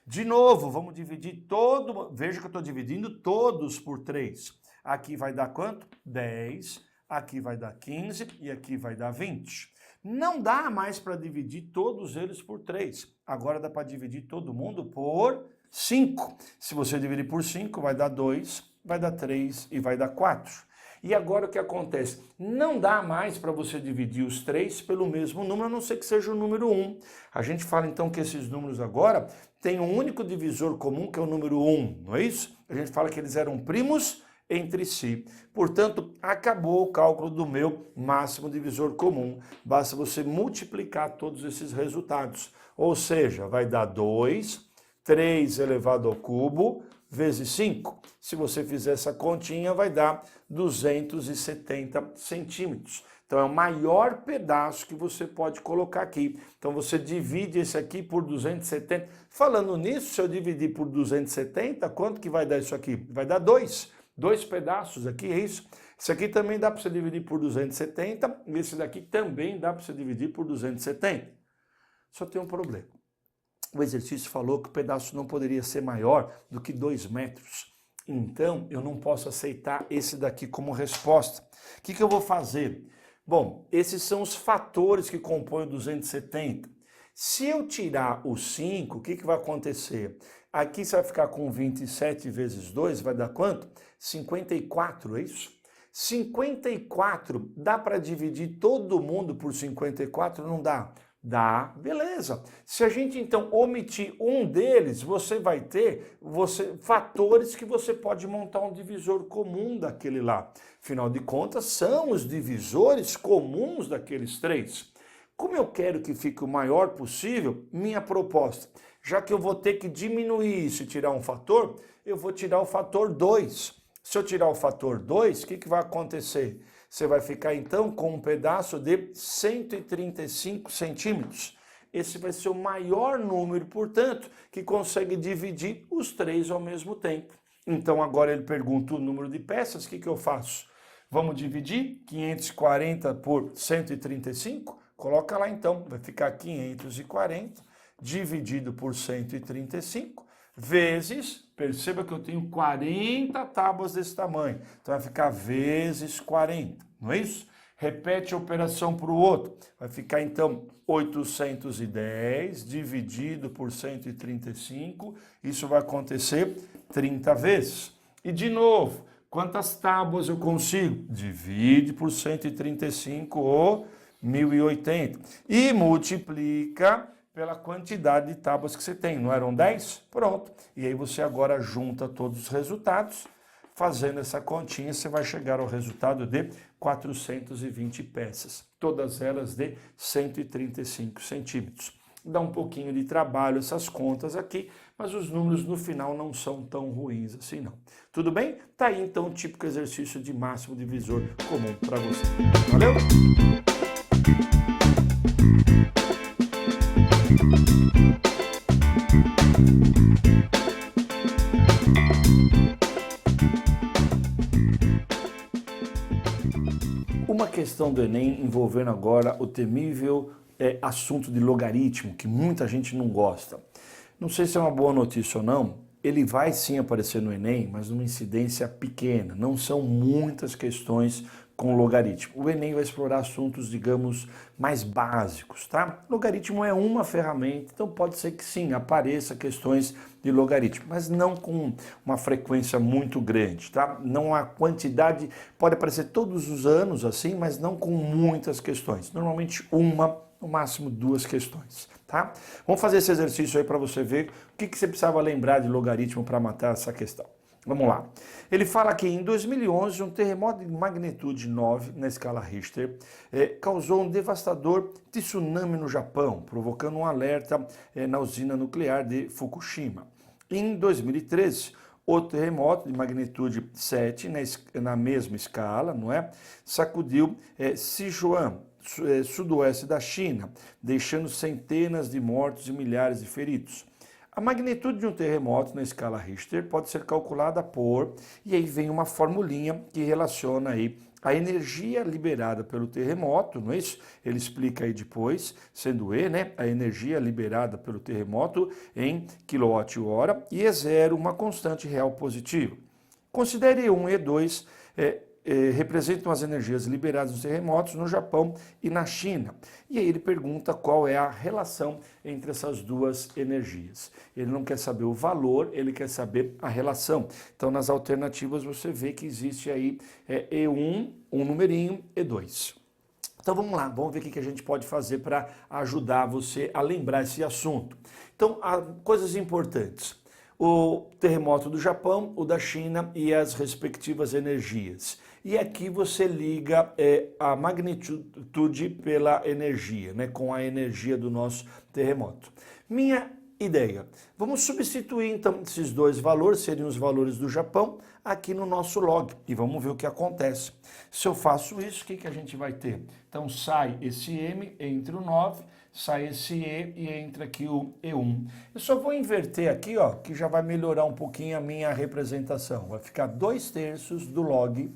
De novo, vamos dividir todo, veja que eu estou dividindo todos por 3. Aqui vai dar quanto? 10, aqui vai dar 15 e aqui vai dar 20. Não dá mais para dividir todos eles por 3. Agora dá para dividir todo mundo por 5. Se você dividir por 5, vai dar 2, vai dar 3 e vai dar 4. E agora o que acontece? Não dá mais para você dividir os 3 pelo mesmo número, a não ser que seja o número 1. A gente fala então que esses números agora têm um único divisor comum, que é o número 1, não é isso? A gente fala que eles eram primos entre si. Portanto, acabou o cálculo do meu máximo divisor comum. Basta você multiplicar todos esses resultados. Ou seja, vai dar 2, 3 elevado ao cubo, vezes 5. Se você fizer essa continha, vai dar 270 centímetros. Então, é o maior pedaço que você pode colocar aqui. Então, você divide esse aqui por 270. Falando nisso, se eu dividir por 270, quanto que vai dar isso aqui? Vai dar 2. 2 pedaços aqui, é isso? Esse aqui também dá para você dividir por 270. E esse daqui também dá para você dividir por 270. Só tem um problema. O exercício falou que o pedaço não poderia ser maior do que 2 metros. Então, eu não posso aceitar esse daqui como resposta. O que eu vou fazer? Bom, esses são os fatores que compõem o 270. Se eu tirar o 5, o que vai acontecer? Aqui você vai ficar com 27 vezes 2, vai dar quanto? 54, é isso? 54, dá para dividir todo mundo por 54? Não dá? Dá, beleza. Se a gente então omitir um deles, você vai ter fatores que você pode montar um divisor comum daquele lá. Afinal de contas, são os divisores comuns daqueles três. Como eu quero que fique o maior possível, minha proposta, já que eu vou ter que diminuir isso e tirar um fator, eu vou tirar o fator 2. Se eu tirar o fator 2, o que vai acontecer? Você vai ficar então com um pedaço de 135 centímetros. Esse vai ser o maior número, portanto, que consegue dividir os três ao mesmo tempo. Então agora ele pergunta o número de peças, o que eu faço? Vamos dividir 540 por 135? Coloca lá então, vai ficar 540 dividido por 135 vezes, perceba que eu tenho 40 tábuas desse tamanho, então vai ficar vezes 40, não é isso? Repete a operação para o outro, vai ficar então 810 dividido por 135, isso vai acontecer 30 vezes. E de novo, quantas tábuas eu consigo? Divide por 135 ou 1080 e multiplica pela quantidade de tábuas que você tem. Não eram 10? Pronto. E aí você agora junta todos os resultados. Fazendo essa continha, você vai chegar ao resultado de 420 peças. Todas elas de 135 centímetros. Dá um pouquinho de trabalho essas contas aqui, mas os números no final não são tão ruins assim não. Tudo bem? Tá aí então o típico exercício de máximo divisor comum para você. Valeu? Uma questão do Enem envolvendo agora o temível assunto de logaritmo, que muita gente não gosta. Não sei se é uma boa notícia ou não, ele vai sim aparecer no Enem, mas numa incidência pequena, não são muitas questões com logaritmo. O Enem vai explorar assuntos, digamos, mais básicos, tá? Logaritmo é uma ferramenta, então pode ser que sim, apareça questões de logaritmo, mas não com uma frequência muito grande, tá? Não há quantidade, pode aparecer todos os anos assim, mas não com muitas questões. Normalmente uma, no máximo duas questões, tá? Vamos fazer esse exercício aí para você ver o que você precisava lembrar de logaritmo para matar essa questão. Vamos lá. Ele fala que em 2011 um terremoto de magnitude 9 na escala Richter causou um devastador tsunami no Japão, provocando um alerta na usina nuclear de Fukushima. Em 2013, outro terremoto de magnitude 7 na mesma escala, não é? Sacudiu Sichuan, sudoeste da China, deixando centenas de mortos e milhares de feridos. A magnitude de um terremoto na escala Richter pode ser calculada por, e aí vem uma formulinha que relaciona aí a energia liberada pelo terremoto, não é isso? Ele explica aí depois, sendo E, né, a energia liberada pelo terremoto em kWh, e E0, uma constante real positiva. Considere E1 e E2 representam as energias liberadas nos terremotos no Japão e na China. E aí ele pergunta qual é a relação entre essas duas energias. Ele não quer saber o valor, ele quer saber a relação. Então, nas alternativas, você vê que existe aí E1, um numerinho, E2. Então vamos lá, vamos ver o que a gente pode fazer para ajudar você a lembrar esse assunto. Então, coisas importantes. O terremoto do Japão, o da China e as respectivas energias. E aqui você liga a magnitude pela energia, né, com a energia do nosso terremoto. Minha ideia, vamos substituir então esses dois valores, seriam os valores do Japão, aqui no nosso log e vamos ver o que acontece. Se eu faço isso, o que a gente vai ter? Então sai esse M entre o 9, sai esse E e entra aqui o E1. Eu só vou inverter aqui, ó, que já vai melhorar um pouquinho a minha representação. Vai ficar 2/3 do log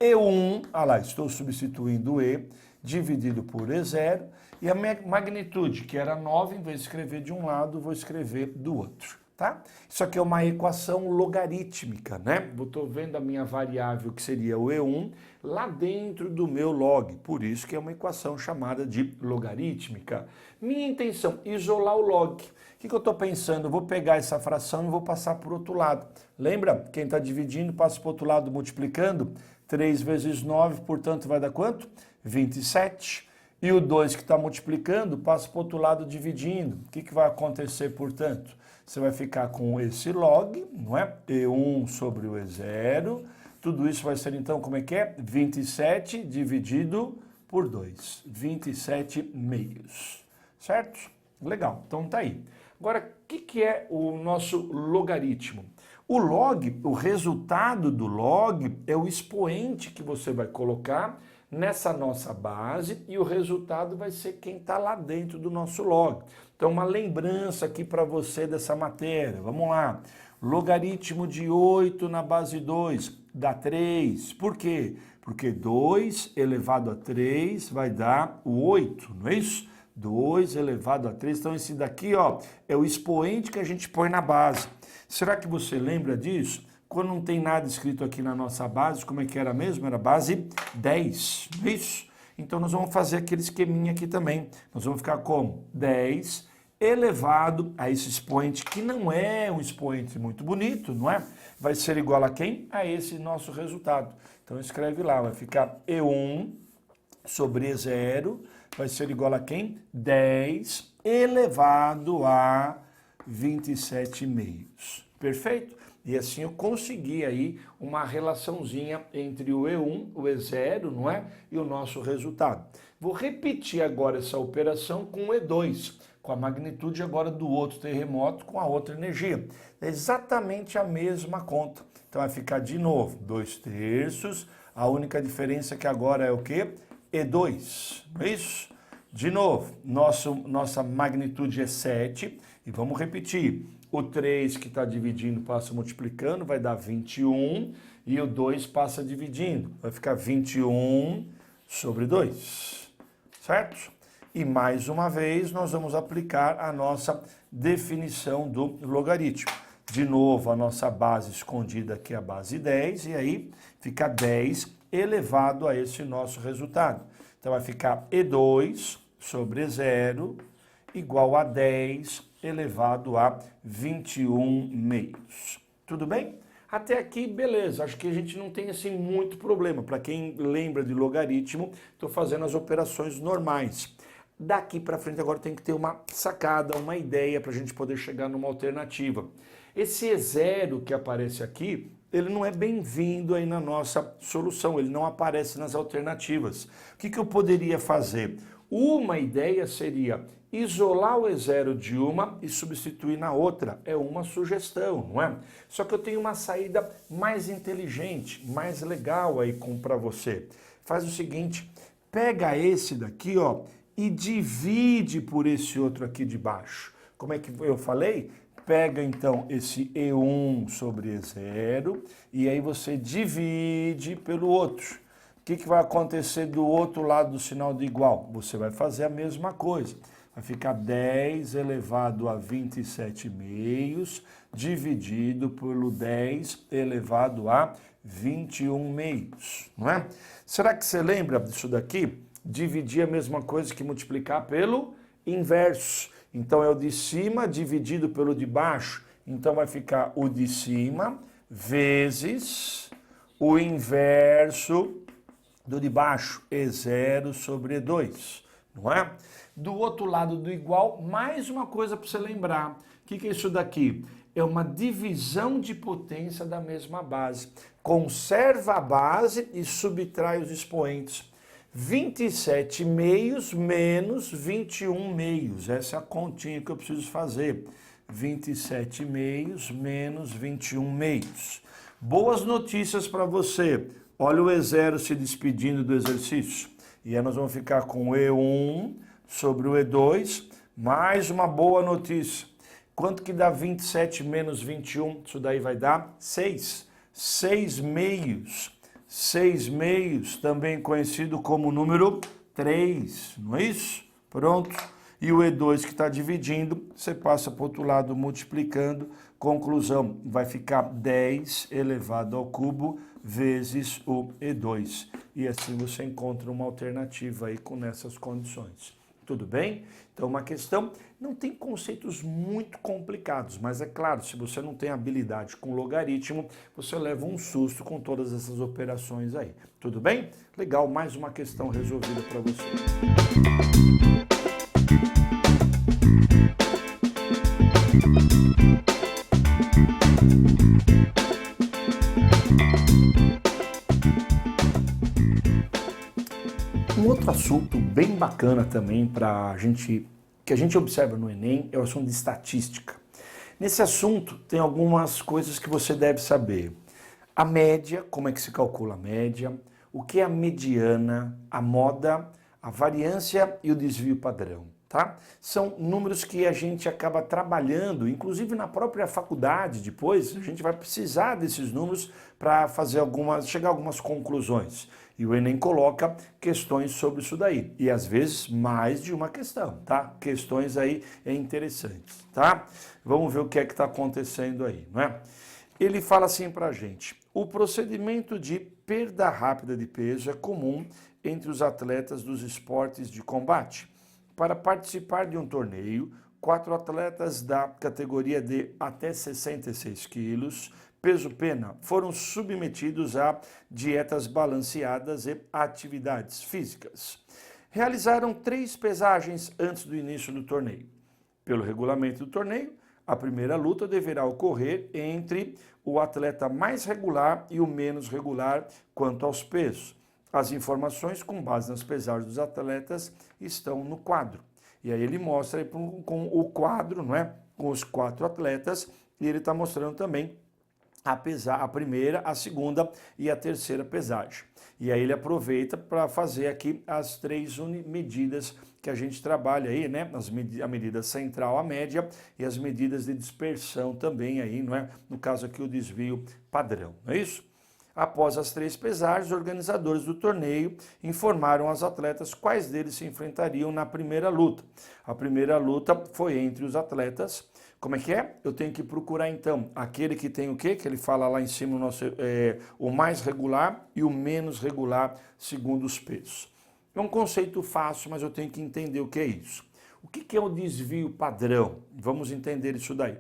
E1, lá, estou substituindo E, dividido por E0, e a magnitude, que era 9, em vez de escrever de um lado, vou escrever do outro. tá? Isso aqui é uma equação logarítmica, né? Eu estou vendo a minha variável, que seria o E1, lá dentro do meu log. Por isso que é uma equação chamada de logarítmica. Minha intenção, isolar o log. O que eu estou pensando? Eu vou pegar essa fração e vou passar para o outro lado. Lembra? Quem está dividindo, passa para o outro lado multiplicando. 3 vezes 9, portanto, vai dar quanto? 27. E o 2 que está multiplicando, passa para o outro lado dividindo. O que vai acontecer, portanto? Você vai ficar com esse log, não é? E1 sobre o E0. Tudo isso vai ser, então, como é que é? 27 dividido por 2. 27 meios. Certo? Legal. Então tá aí. Agora, o que é o nosso logaritmo? O log, o resultado do log é o expoente que você vai colocar nessa nossa base e o resultado vai ser quem está lá dentro do nosso log. Então, uma lembrança aqui para você dessa matéria. Vamos lá. Logaritmo de 8 na base 2 dá 3. Por quê? Porque 2 elevado a 3 vai dar o 8, não é isso? 2 elevado a 3. Então, esse daqui, ó, é o expoente que a gente põe na base. Será que você lembra disso? Quando não tem nada escrito aqui na nossa base, como é que era mesmo? Era base 10, não é isso? Então, nós vamos fazer aquele esqueminha aqui também. Nós vamos ficar como? 10 elevado a esse expoente, que não é um expoente muito bonito, não é? Vai ser igual a quem? A esse nosso resultado. Então, escreve lá, vai ficar E1 sobre E0, vai ser igual a quem? 10 elevado a 27 meios. Perfeito? E assim eu consegui aí uma relaçãozinha entre o E1, o E0, não é? E o nosso resultado. Vou repetir agora essa operação com o E2, com a magnitude agora do outro terremoto com a outra energia. É exatamente a mesma conta. Então vai ficar de novo 2/3. A única diferença é que agora é o quê? E2, não é isso? De novo, nossa magnitude é 7. E vamos repetir. O 3 que está dividindo passa multiplicando, vai dar 21. E o 2 passa dividindo, vai ficar 21 sobre 2. Certo? E mais uma vez nós vamos aplicar a nossa definição do logaritmo. De novo, a nossa base escondida aqui é a base 10. E aí fica 10 elevado a esse nosso resultado. Então vai ficar E2 sobre E0 igual a 10 elevado a 21 meios. Tudo bem? Até aqui, beleza. Acho que a gente não tem assim muito problema. Para quem lembra de logaritmo, estou fazendo as operações normais. Daqui para frente agora tem que ter uma sacada, uma ideia para a gente poder chegar numa alternativa. Esse E0 que aparece aqui, ele não é bem-vindo aí na nossa solução, ele não aparece nas alternativas. O que eu poderia fazer? Uma ideia seria isolar o E0 de uma e substituir na outra. É uma sugestão, não é? Só que eu tenho uma saída mais inteligente, mais legal aí para você. Faz o seguinte, pega esse daqui, ó, e divide por esse outro aqui de baixo. Como é que eu falei? Pega então esse E1 sobre E0 e aí você divide pelo outro. O que vai acontecer do outro lado do sinal de igual? Você vai fazer a mesma coisa. Vai ficar 10 elevado a 27 meios dividido pelo 10 elevado a 21 meios, não é? Será que você lembra disso daqui? Dividir a mesma coisa que multiplicar pelo inverso. Então é o de cima dividido pelo de baixo. Então vai ficar o de cima vezes o inverso do de baixo, E0 sobre E2, não é? Do outro lado do igual, mais uma coisa para você lembrar. O que é isso daqui? É uma divisão de potência da mesma base. Conserva a base e subtrai os expoentes. 27 meios menos 21 meios. Essa é a continha que eu preciso fazer. 27 meios menos 21 meios. Boas notícias para você. Olha o E0 se despedindo do exercício. E aí nós vamos ficar com E1 sobre o E2. Mais uma boa notícia. Quanto que dá 27 menos 21? Isso daí vai dar 6. 6 meios. 6 meios, também conhecido como número 3, não é isso? Pronto. E o E2 que está dividindo, você passa para o outro lado multiplicando. Conclusão, vai ficar 10 elevado ao cubo vezes o E2. E assim você encontra uma alternativa aí com essas condições. Tudo bem? Então, uma questão, não tem conceitos muito complicados, mas é claro, se você não tem habilidade com logaritmo, você leva um susto com todas essas operações aí. Tudo bem? Legal, mais uma questão resolvida para você. Um outro assunto bem bacana também que a gente observa no Enem é o assunto de estatística. Nesse assunto tem algumas coisas que você deve saber. A média, como é que se calcula a média, o que é a mediana, a moda, a variância e o desvio padrão. Tá? São números que a gente acaba trabalhando, inclusive na própria faculdade depois, a gente vai precisar desses números para chegar a algumas conclusões. E o Enem coloca questões sobre isso daí. E às vezes mais de uma questão, tá? Questões aí interessantes, tá? Vamos ver o que é que está acontecendo aí, não é? Ele fala assim pra gente: o procedimento de perda rápida de peso é comum entre os atletas dos esportes de combate. Para participar de um torneio, 4 atletas da categoria de até 66 quilos, peso-pena, foram submetidos a dietas balanceadas e atividades físicas. Realizaram 3 pesagens antes do início do torneio. Pelo regulamento do torneio, a primeira luta deverá ocorrer entre o atleta mais regular e o menos regular quanto aos pesos. As informações com base nas pesagens dos atletas estão no quadro. E aí ele mostra aí com o quadro, não é? Com os 4 atletas, e ele está mostrando também a primeira, a segunda e a terceira pesagem. E aí ele aproveita para fazer aqui as 3 medidas que a gente trabalha aí, né? A medida central, a média, e as medidas de dispersão também aí, não é? No caso aqui o desvio padrão, não é isso? Após as 3 pesagens, os organizadores do torneio informaram aos atletas quais deles se enfrentariam na primeira luta. A primeira luta foi entre os atletas. Como é que é? Eu tenho que procurar então aquele que tem o quê? Que ele fala lá em cima, o mais regular e o menos regular segundo os pesos. É um conceito fácil, mas eu tenho que entender o que é isso. O que é o desvio padrão? Vamos entender isso daí.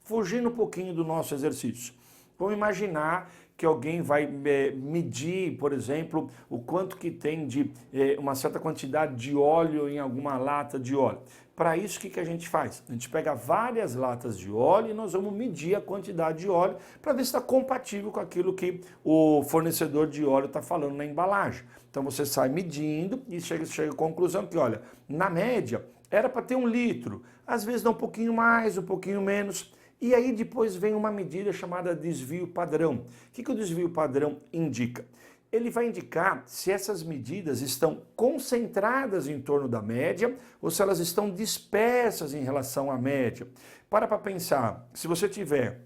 Fugindo um pouquinho do nosso exercício. Vamos imaginar que alguém vai medir, por exemplo, o quanto que tem de uma certa quantidade de óleo em alguma lata de óleo. Para isso, o que a gente faz? A gente pega várias latas de óleo e nós vamos medir a quantidade de óleo para ver se está compatível com aquilo que o fornecedor de óleo está falando na embalagem. Então você sai medindo e chega à conclusão que, olha, na média era para ter 1 litro, às vezes dá um pouquinho mais, um pouquinho menos. E aí depois vem uma medida chamada desvio padrão. O que o desvio padrão indica? Ele vai indicar se essas medidas estão concentradas em torno da média ou se elas estão dispersas em relação à média. Para pensar, se você tiver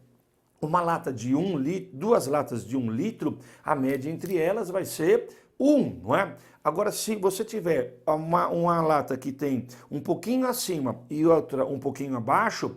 uma lata de 1 litro, 2 latas de 1 litro, a média entre elas vai ser 1, não é? Agora, se você tiver uma lata que tem um pouquinho acima e outra um pouquinho abaixo,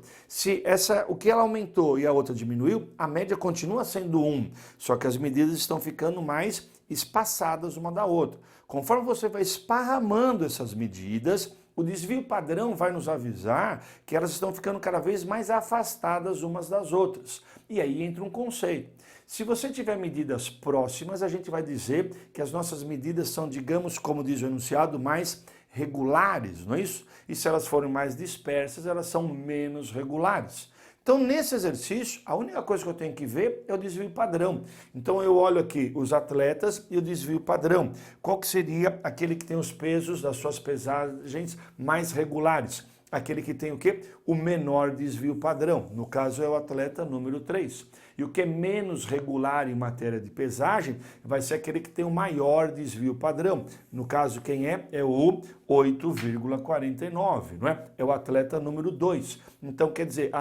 o que ela aumentou e a outra diminuiu, a média continua sendo 1, só que as medidas estão ficando mais espaçadas uma da outra. Conforme você vai esparramando essas medidas, o desvio padrão vai nos avisar que elas estão ficando cada vez mais afastadas umas das outras. E aí entra um conceito. Se você tiver medidas próximas, a gente vai dizer que as nossas medidas são, digamos, como diz o enunciado, mais regulares, não é isso? E se elas forem mais dispersas, elas são menos regulares. Então, nesse exercício, a única coisa que eu tenho que ver é o desvio padrão. Então, eu olho aqui os atletas e o desvio padrão. Qual que seria aquele que tem os pesos das suas pesagens mais regulares? Aquele que tem o quê? O menor desvio padrão. No caso, é o atleta número 3. E o que é menos regular em matéria de pesagem vai ser aquele que tem o maior desvio padrão. No caso, quem é? É o 8,49, não é? É o atleta número 2. Então, quer dizer,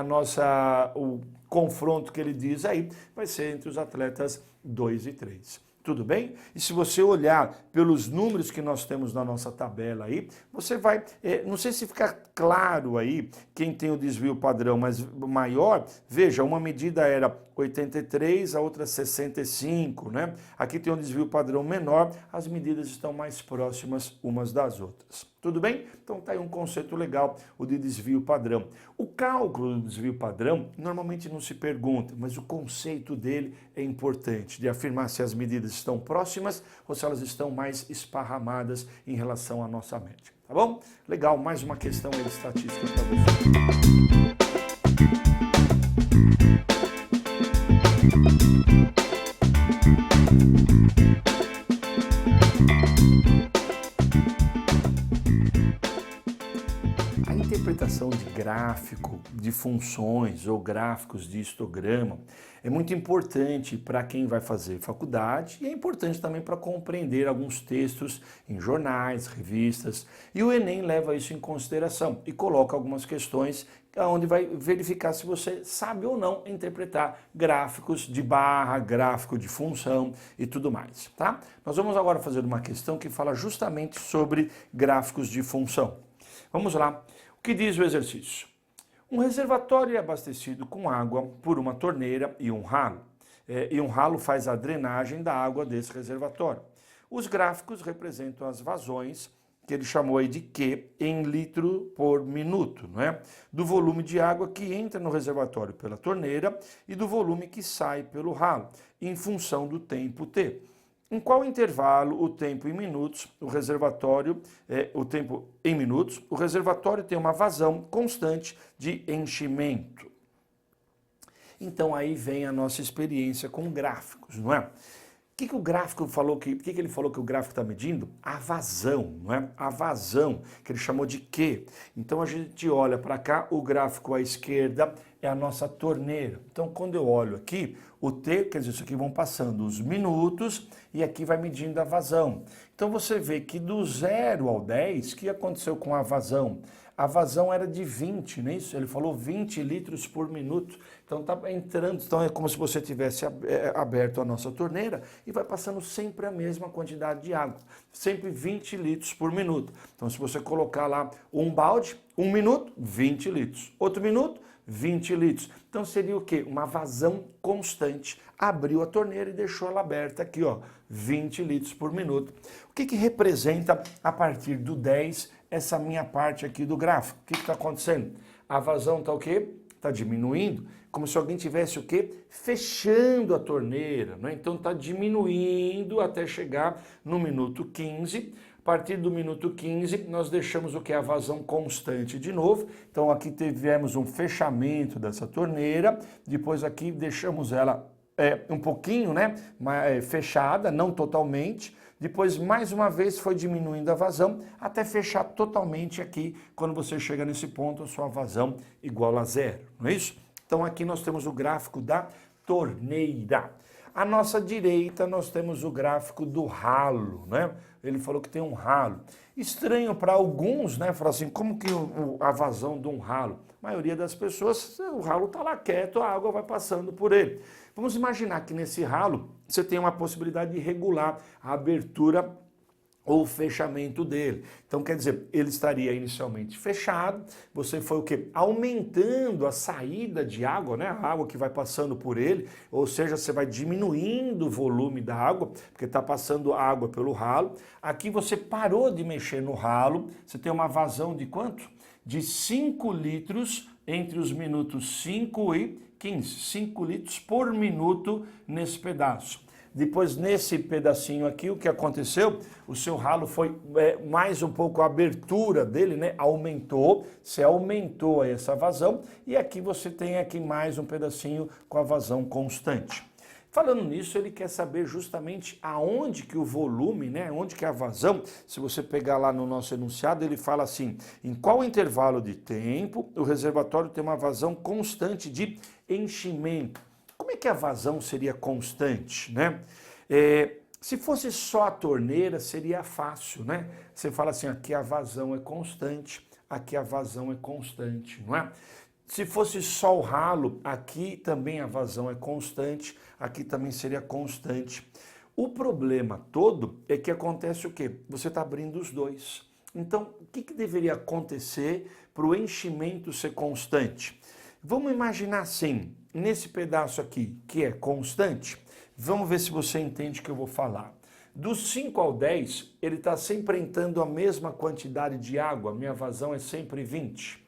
o confronto que ele diz aí vai ser entre os atletas 2 e 3. Tudo bem? E se você olhar pelos números que nós temos na nossa tabela aí, você vai, não sei se fica claro aí quem tem o desvio padrão mas maior, veja, uma medida era 83, a outra 65, né? Aqui tem um desvio padrão menor, as medidas estão mais próximas umas das outras. Tudo bem? Então tá aí um conceito legal, o de desvio padrão. O cálculo do desvio padrão normalmente não se pergunta, mas o conceito dele é importante, de afirmar se as medidas estão próximas ou se elas estão mais esparramadas em relação à nossa média. Tá bom? Legal, mais uma questão aí de estatística para você. A interpretação de gráfico, de funções ou gráficos de histograma é muito importante para quem vai fazer faculdade e é importante também para compreender alguns textos em jornais, revistas, e o Enem leva isso em consideração e coloca algumas questões onde vai verificar se você sabe ou não interpretar gráficos de barra, gráfico de função e tudo mais, tá? Nós vamos agora fazer uma questão que fala justamente sobre gráficos de função. Vamos lá. O que diz o exercício? Um reservatório é abastecido com água por uma torneira e um ralo. E um ralo faz a drenagem da água desse reservatório. Os gráficos representam as vazões, que ele chamou aí de Q em litro por minuto, não é? Do volume de água que entra no reservatório pela torneira e do volume que sai pelo ralo, em função do tempo T. Em qual intervalo, o tempo em minutos, o reservatório tem uma vazão constante de enchimento. Então aí vem a nossa experiência com gráficos, não é? O que o gráfico falou que ele falou que o gráfico está medindo? A vazão, não é? A vazão, que ele chamou de Q. Então a gente olha para cá, o gráfico à esquerda é a nossa torneira. Então quando eu olho aqui, o T, quer dizer, isso aqui vão passando os minutos e aqui vai medindo a vazão. Então você vê que do 0 ao 10, o que aconteceu com a vazão? A vazão era de 20, não é isso? Ele falou 20 litros por minuto. Então está entrando, então é como se você tivesse aberto a nossa torneira e vai passando sempre a mesma quantidade de água. Sempre 20 litros por minuto. Então se você colocar lá um balde, 1 minuto, 20 litros. Outro minuto, 20 litros. Então seria o quê? Uma vazão constante. Abriu a torneira e deixou ela aberta aqui, ó, 20 litros por minuto. O que representa a partir do 10 essa minha parte aqui do gráfico? O que está acontecendo? A vazão está o quê? Está diminuindo, como se alguém tivesse o quê? Fechando a torneira, né? Então está diminuindo até chegar no minuto 15. A partir do minuto 15, nós deixamos o que? A vazão constante de novo. Então aqui tivemos um fechamento dessa torneira, depois aqui deixamos ela um pouquinho, né, fechada, não totalmente. Depois, mais uma vez, foi diminuindo a vazão até fechar totalmente aqui. Quando você chega nesse ponto, a sua vazão igual a 0, não é isso? Então aqui nós temos o gráfico da torneira. À nossa direita, nós temos o gráfico do ralo, né? Ele falou que tem um ralo. Estranho para alguns, né? Falar assim, como que a vazão de um ralo? A maioria das pessoas, o ralo está lá quieto, a água vai passando por ele. Vamos imaginar que nesse ralo você tem uma possibilidade de regular a abertura ou o fechamento dele. Então, quer dizer, ele estaria inicialmente fechado, você foi o quê? Aumentando a saída de água, né? A água que vai passando por ele, ou seja, você vai diminuindo o volume da água, porque está passando água pelo ralo. Aqui você parou de mexer no ralo, você tem uma vazão de quanto? De 5 litros entre os minutos 5 e 15. 5 litros por minuto nesse pedaço. Depois, nesse pedacinho aqui, o que aconteceu? O seu ralo foi mais um pouco a abertura dele, né? Aumentou, você aumentou essa vazão e aqui você tem aqui mais um pedacinho com a vazão constante. Falando nisso, ele quer saber justamente aonde que o volume, né, onde que é a vazão, se você pegar lá no nosso enunciado, ele fala assim, em qual intervalo de tempo o reservatório tem uma vazão constante de enchimento. Como é que a vazão seria constante, né? Se fosse só a torneira, seria fácil, né? Você fala assim, aqui a vazão é constante, aqui a vazão é constante, não é? Se fosse só o ralo, aqui também a vazão é constante, aqui também seria constante. O problema todo é que acontece o quê? Você está abrindo os dois. Então, o que deveria acontecer para o enchimento ser constante? Vamos imaginar assim, nesse pedaço aqui, que é constante, vamos ver se você entende o que eu vou falar. Do 5 ao 10, ele está sempre entrando a mesma quantidade de água, minha vazão é sempre 20.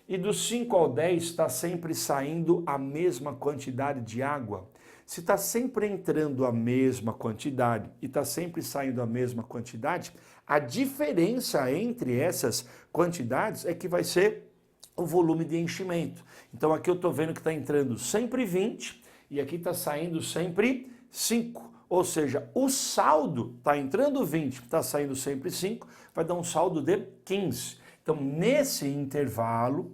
E do 5 ao 10 está sempre saindo a mesma quantidade de água. Se está sempre entrando a mesma quantidade e está sempre saindo a mesma quantidade, a diferença entre essas quantidades é que vai ser o volume de enchimento. Então aqui eu estou vendo que está entrando sempre 20 e aqui está saindo sempre 5. Ou seja, o saldo está entrando 20, está saindo sempre 5, vai dar um saldo de 15. Então, nesse intervalo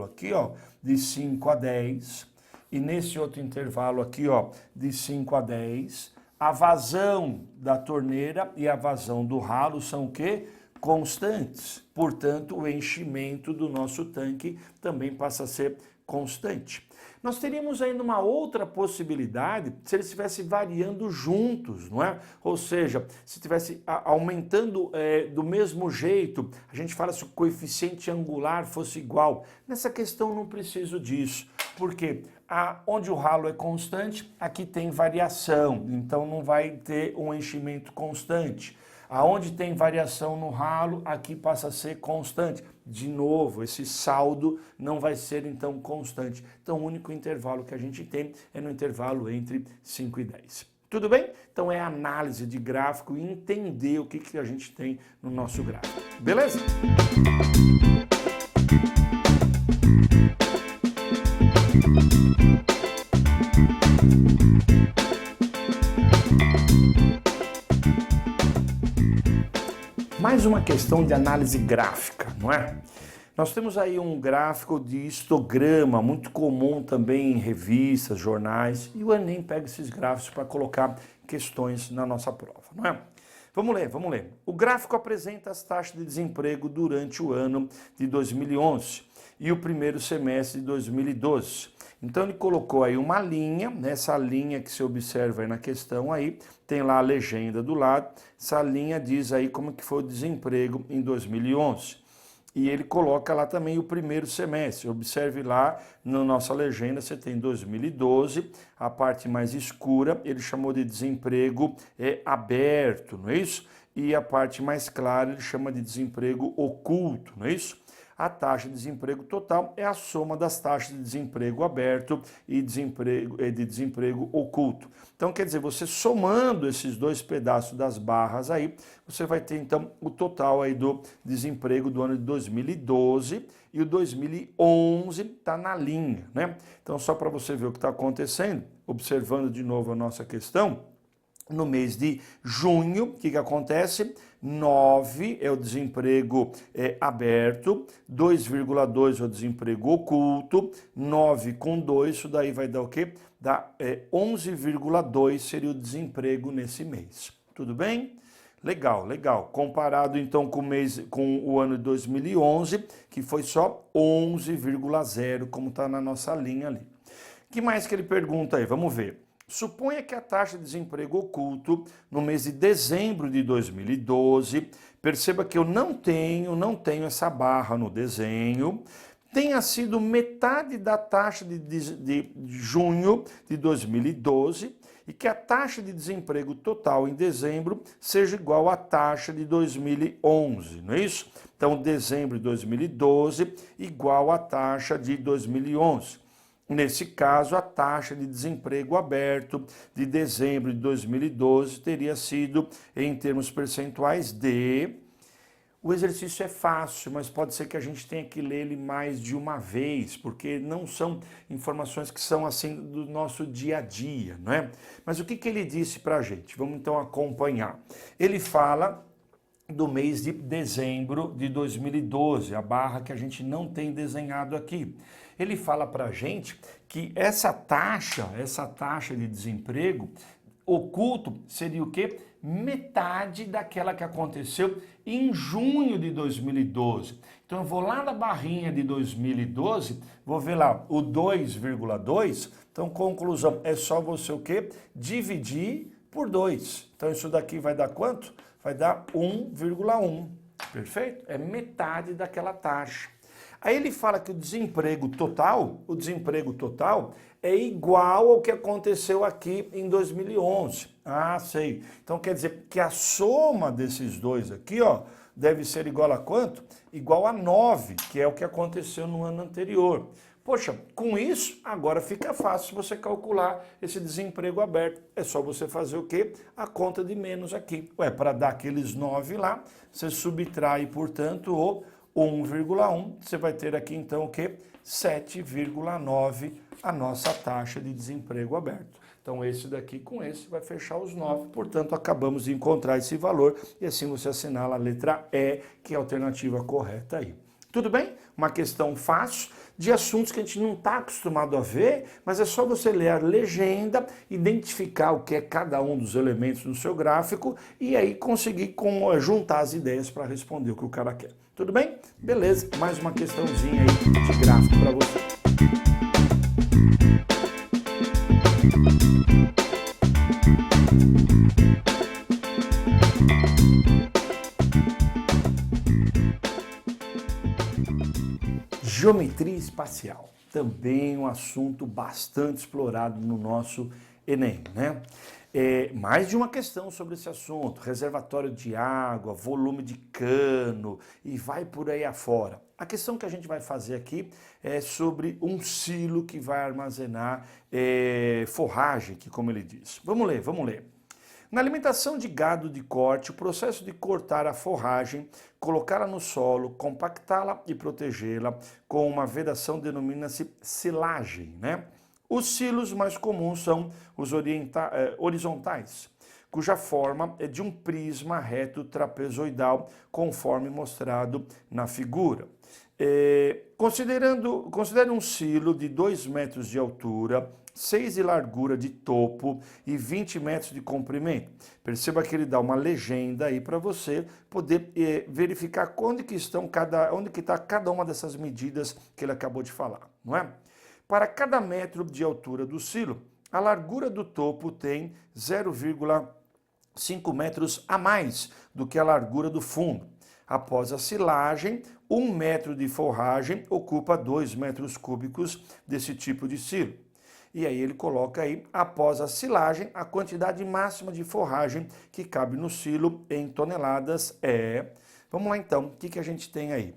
aqui, ó, de 5 a 10, e nesse outro intervalo aqui, ó, de 5 a 10, a vazão da torneira e a vazão do ralo são o quê? Constantes. Portanto, o enchimento do nosso tanque também passa a ser constante. Nós teríamos ainda uma outra possibilidade se eles estivessem variando juntos, não é? Ou seja, se estivesse aumentando do mesmo jeito, a gente fala se o coeficiente angular fosse igual. Nessa questão não preciso disso, porque onde o ralo é constante, aqui tem variação, então não vai ter um enchimento constante. Aonde tem variação no ralo, aqui passa a ser constante. De novo, esse saldo não vai ser então constante. Então o único intervalo que a gente tem é no intervalo entre 5 e 10. Tudo bem? Então é análise de gráfico e entender o que a gente tem no nosso gráfico. Beleza? Mais uma questão de análise gráfica, não é? Nós temos aí um gráfico de histograma, muito comum também em revistas, jornais, e o Enem pega esses gráficos para colocar questões na nossa prova, não é? Vamos ler. O gráfico apresenta as taxas de desemprego durante o ano de 2011 e o primeiro semestre de 2012. Então ele colocou aí uma linha, nessa linha que se observa aí na questão aí, tem lá a legenda do lado, essa linha diz aí como que foi o desemprego em 2011. E ele coloca lá também o primeiro semestre, observe lá na nossa legenda, você tem 2012, a parte mais escura, ele chamou de desemprego aberto, não é isso? E a parte mais clara ele chama de desemprego oculto, não é isso? A taxa de desemprego total é a soma das taxas de desemprego aberto e de desemprego oculto. Então, quer dizer, você somando esses dois pedaços das barras aí, você vai ter então o total aí do desemprego do ano de 2012 e o 2011 está na linha, né? Então, só para você ver o que está acontecendo, observando de novo a nossa questão, no mês de junho, o que acontece? 9 é o desemprego aberto, 2,2 é o desemprego oculto, 9 com 2, isso daí vai dar o quê? Dá 11,2 seria o desemprego nesse mês. Tudo bem? Legal, legal. Comparado então com o ano de 2011, que foi só 11,0, como está na nossa linha ali. O que mais que ele pergunta aí? Vamos ver. Suponha que a taxa de desemprego oculto no mês de dezembro de 2012, perceba que eu não tenho essa barra no desenho, tenha sido metade da taxa de junho de 2012 e que a taxa de desemprego total em dezembro seja igual à taxa de 2011, não é isso? Então, dezembro de 2012 igual à taxa de 2011. Nesse caso, a taxa de desemprego aberto de dezembro de 2012 teria sido, em termos percentuais, de... O exercício é fácil, mas pode ser que a gente tenha que ler ele mais de uma vez, porque não são informações que são assim do nosso dia a dia, não é? Mas o que ele disse para a gente? Vamos então acompanhar. Ele fala do mês de dezembro de 2012, a barra que a gente não tem desenhado aqui. Ele fala para a gente que essa taxa de desemprego oculto seria o quê? Metade daquela que aconteceu em junho de 2012. Então eu vou lá na barrinha de 2012, vou ver lá o 2,2, então conclusão, é só você o quê? Dividir por 2. Então isso daqui vai dar quanto? Vai dar 1,1. Perfeito? É metade daquela taxa. Aí ele fala que o desemprego total é igual ao que aconteceu aqui em 2011. Ah, sei. Então quer dizer que a soma desses dois aqui, ó, deve ser igual a quanto? Igual a 9, que é o que aconteceu no ano anterior. Poxa, com isso, agora fica fácil você calcular esse desemprego aberto. É só você fazer o quê? A conta de menos aqui. Ué, para dar aqueles 9 lá, você subtrai, portanto, o 1,1. Você vai ter aqui, então, o quê? 7,9 a nossa taxa de desemprego aberto. Então, esse daqui com esse vai fechar os 9. Portanto, acabamos de encontrar esse valor e assim você assinala a letra E, que é a alternativa correta aí. Tudo bem? Uma questão fácil de assuntos que a gente não está acostumado a ver, mas é só você ler a legenda, identificar o que é cada um dos elementos no seu gráfico e aí conseguir juntar as ideias para responder o que o cara quer. Tudo bem? Beleza, mais uma questãozinha aí de gráfico para você. Geometria espacial, também um assunto bastante explorado no nosso Enem, né? Mais de uma questão sobre esse assunto, reservatório de água, volume de cano e vai por aí afora. A questão que a gente vai fazer aqui é sobre um silo que vai armazenar forragem, que como ele diz. Vamos ler. Na alimentação de gado de corte, o processo de cortar a forragem, colocá-la no solo, compactá-la e protegê-la com uma vedação denomina-se silagem, né? Os silos mais comuns são os horizontais, cuja forma é de um prisma reto trapezoidal, conforme mostrado na figura. Considere um silo de 2 metros de altura, 6 de largura de topo e 20 metros de comprimento. Perceba que ele dá uma legenda aí para você poder verificar onde que está cada uma dessas medidas que ele acabou de falar, não é? Para cada metro de altura do silo, a largura do topo tem 0,5 metros a mais do que a largura do fundo. Após a silagem, 1 metro de forragem ocupa 2 metros cúbicos desse tipo de silo. E aí ele coloca aí, após a silagem, a quantidade máxima de forragem que cabe no silo em toneladas é... Vamos lá então, o que a gente tem aí?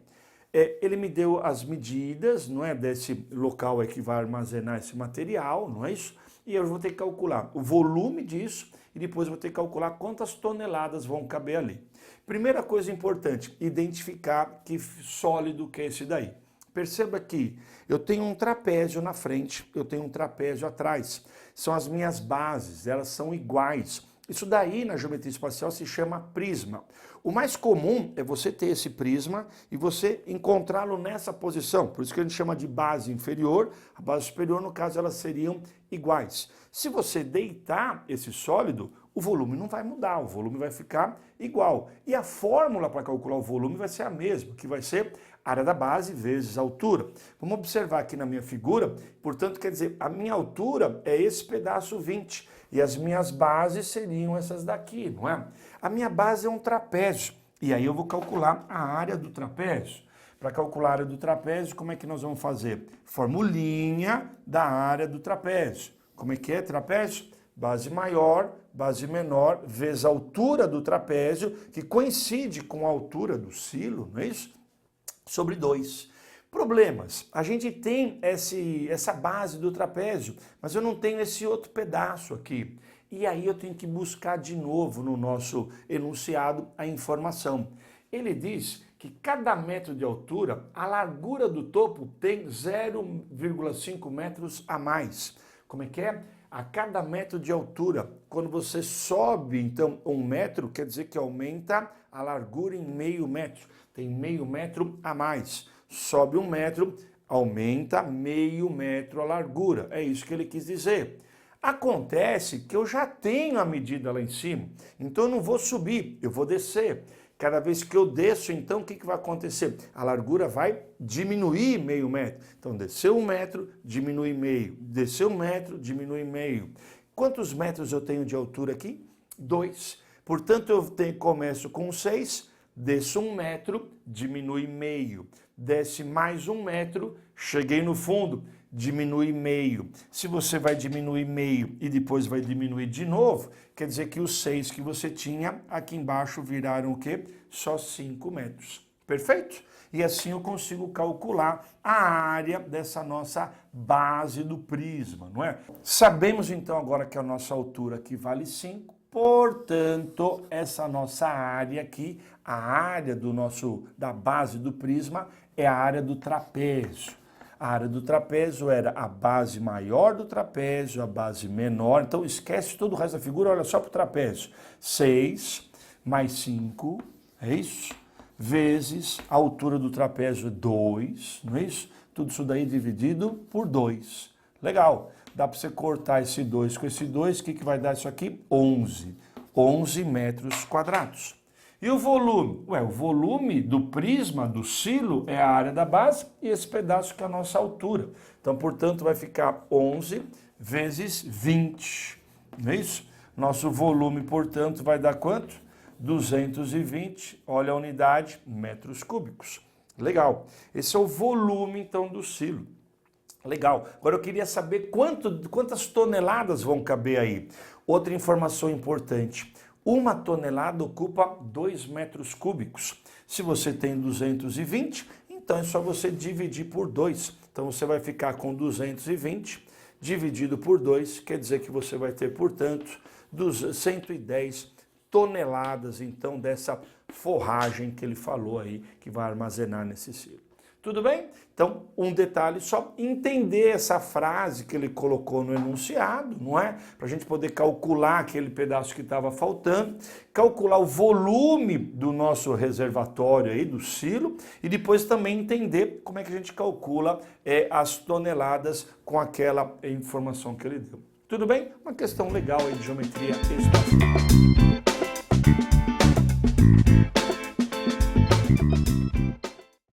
Ele me deu as medidas, não é, desse local aí que vai armazenar esse material, não é isso? E eu vou ter que calcular o volume disso e depois vou ter que calcular quantas toneladas vão caber ali. Primeira coisa importante, identificar que sólido que é esse daí. Perceba que eu tenho um trapézio na frente, eu tenho um trapézio atrás. São as minhas bases, elas são iguais. Isso daí na geometria espacial se chama prisma. O mais comum é você ter esse prisma e você encontrá-lo nessa posição. Por isso que a gente chama de base inferior. A base superior, no caso, elas seriam iguais. Se você deitar esse sólido, o volume não vai mudar, o volume vai ficar igual. E a fórmula para calcular o volume vai ser a mesma, que vai ser área da base vezes a altura. Vamos observar aqui na minha figura, portanto, quer dizer, a minha altura é esse pedaço 20 e as minhas bases seriam essas daqui, não é? A minha base é um trapézio e aí eu vou calcular a área do trapézio. Para calcular a área do trapézio, como é que nós vamos fazer? Formulinha da área do trapézio. Como é que é trapézio? Base maior, base menor, vezes a altura do trapézio, que coincide com a altura do silo, não é isso? Sobre 2. Problemas. A gente tem essa base do trapézio, mas eu não tenho esse outro pedaço aqui. E aí eu tenho que buscar de novo no nosso enunciado a informação. Ele diz que cada metro de altura, a largura do topo tem 0,5 metros a mais. Como é que é? A cada metro de altura, quando você sobe, então, 1 metro, quer dizer que aumenta a largura em meio metro. Tem meio metro a mais. Sobe 1 metro, aumenta meio metro a largura. É isso que ele quis dizer. Acontece que eu já tenho a medida lá em cima, então eu não vou subir, eu vou descer. Cada vez que eu desço, então, o que vai acontecer? A largura vai diminuir meio metro. Então, desceu 1 metro, diminui meio. Desceu 1 metro, diminui meio. Quantos metros eu tenho de altura aqui? 2. Portanto, começo com 6, desço 1 metro, diminui meio. Desce mais 1 metro, cheguei no fundo, diminui meio. Se você vai diminuir meio e depois vai diminuir de novo, quer dizer que os 6 que você tinha aqui embaixo viraram o quê? Só 5 metros. Perfeito? E assim eu consigo calcular a área dessa nossa base do prisma, não é? Sabemos então agora que a nossa altura aqui vale 5, portanto, essa nossa área aqui, a área da base do prisma, é a área do trapézio. A área do trapézio era a base maior do trapézio, a base menor. Então esquece todo o resto da figura, olha só para o trapézio. 6 mais 5, é isso? Vezes a altura do trapézio 2, não é isso? Tudo isso daí dividido por 2. Legal. Dá para você cortar esse 2 com esse 2, o que vai dar isso aqui? 11. 11 metros quadrados. E o volume? Ué, o volume do prisma, do silo, é a área da base e esse pedaço que é a nossa altura. Então, portanto, vai ficar 11 vezes 20, não é isso? Nosso volume, portanto, vai dar quanto? 220, olha a unidade, metros cúbicos. Legal. Esse é o volume, então, do silo. Legal. Agora eu queria saber quantas toneladas vão caber aí. Outra informação importante. 1 tonelada ocupa 2 metros cúbicos. Se você tem 220, então é só você dividir por 2. Então você vai ficar com 220 dividido por 2, quer dizer que você vai ter, portanto, 110 toneladas, então, dessa forragem que ele falou aí, que vai armazenar nesse silo. Tudo bem? Então, um detalhe só, entender essa frase que ele colocou no enunciado, não é? Para a gente poder calcular aquele pedaço que estava faltando, calcular o volume do nosso reservatório aí, do silo, e depois também entender como é que a gente calcula as toneladas com aquela informação que ele deu. Tudo bem? Uma questão legal aí de geometria espacial.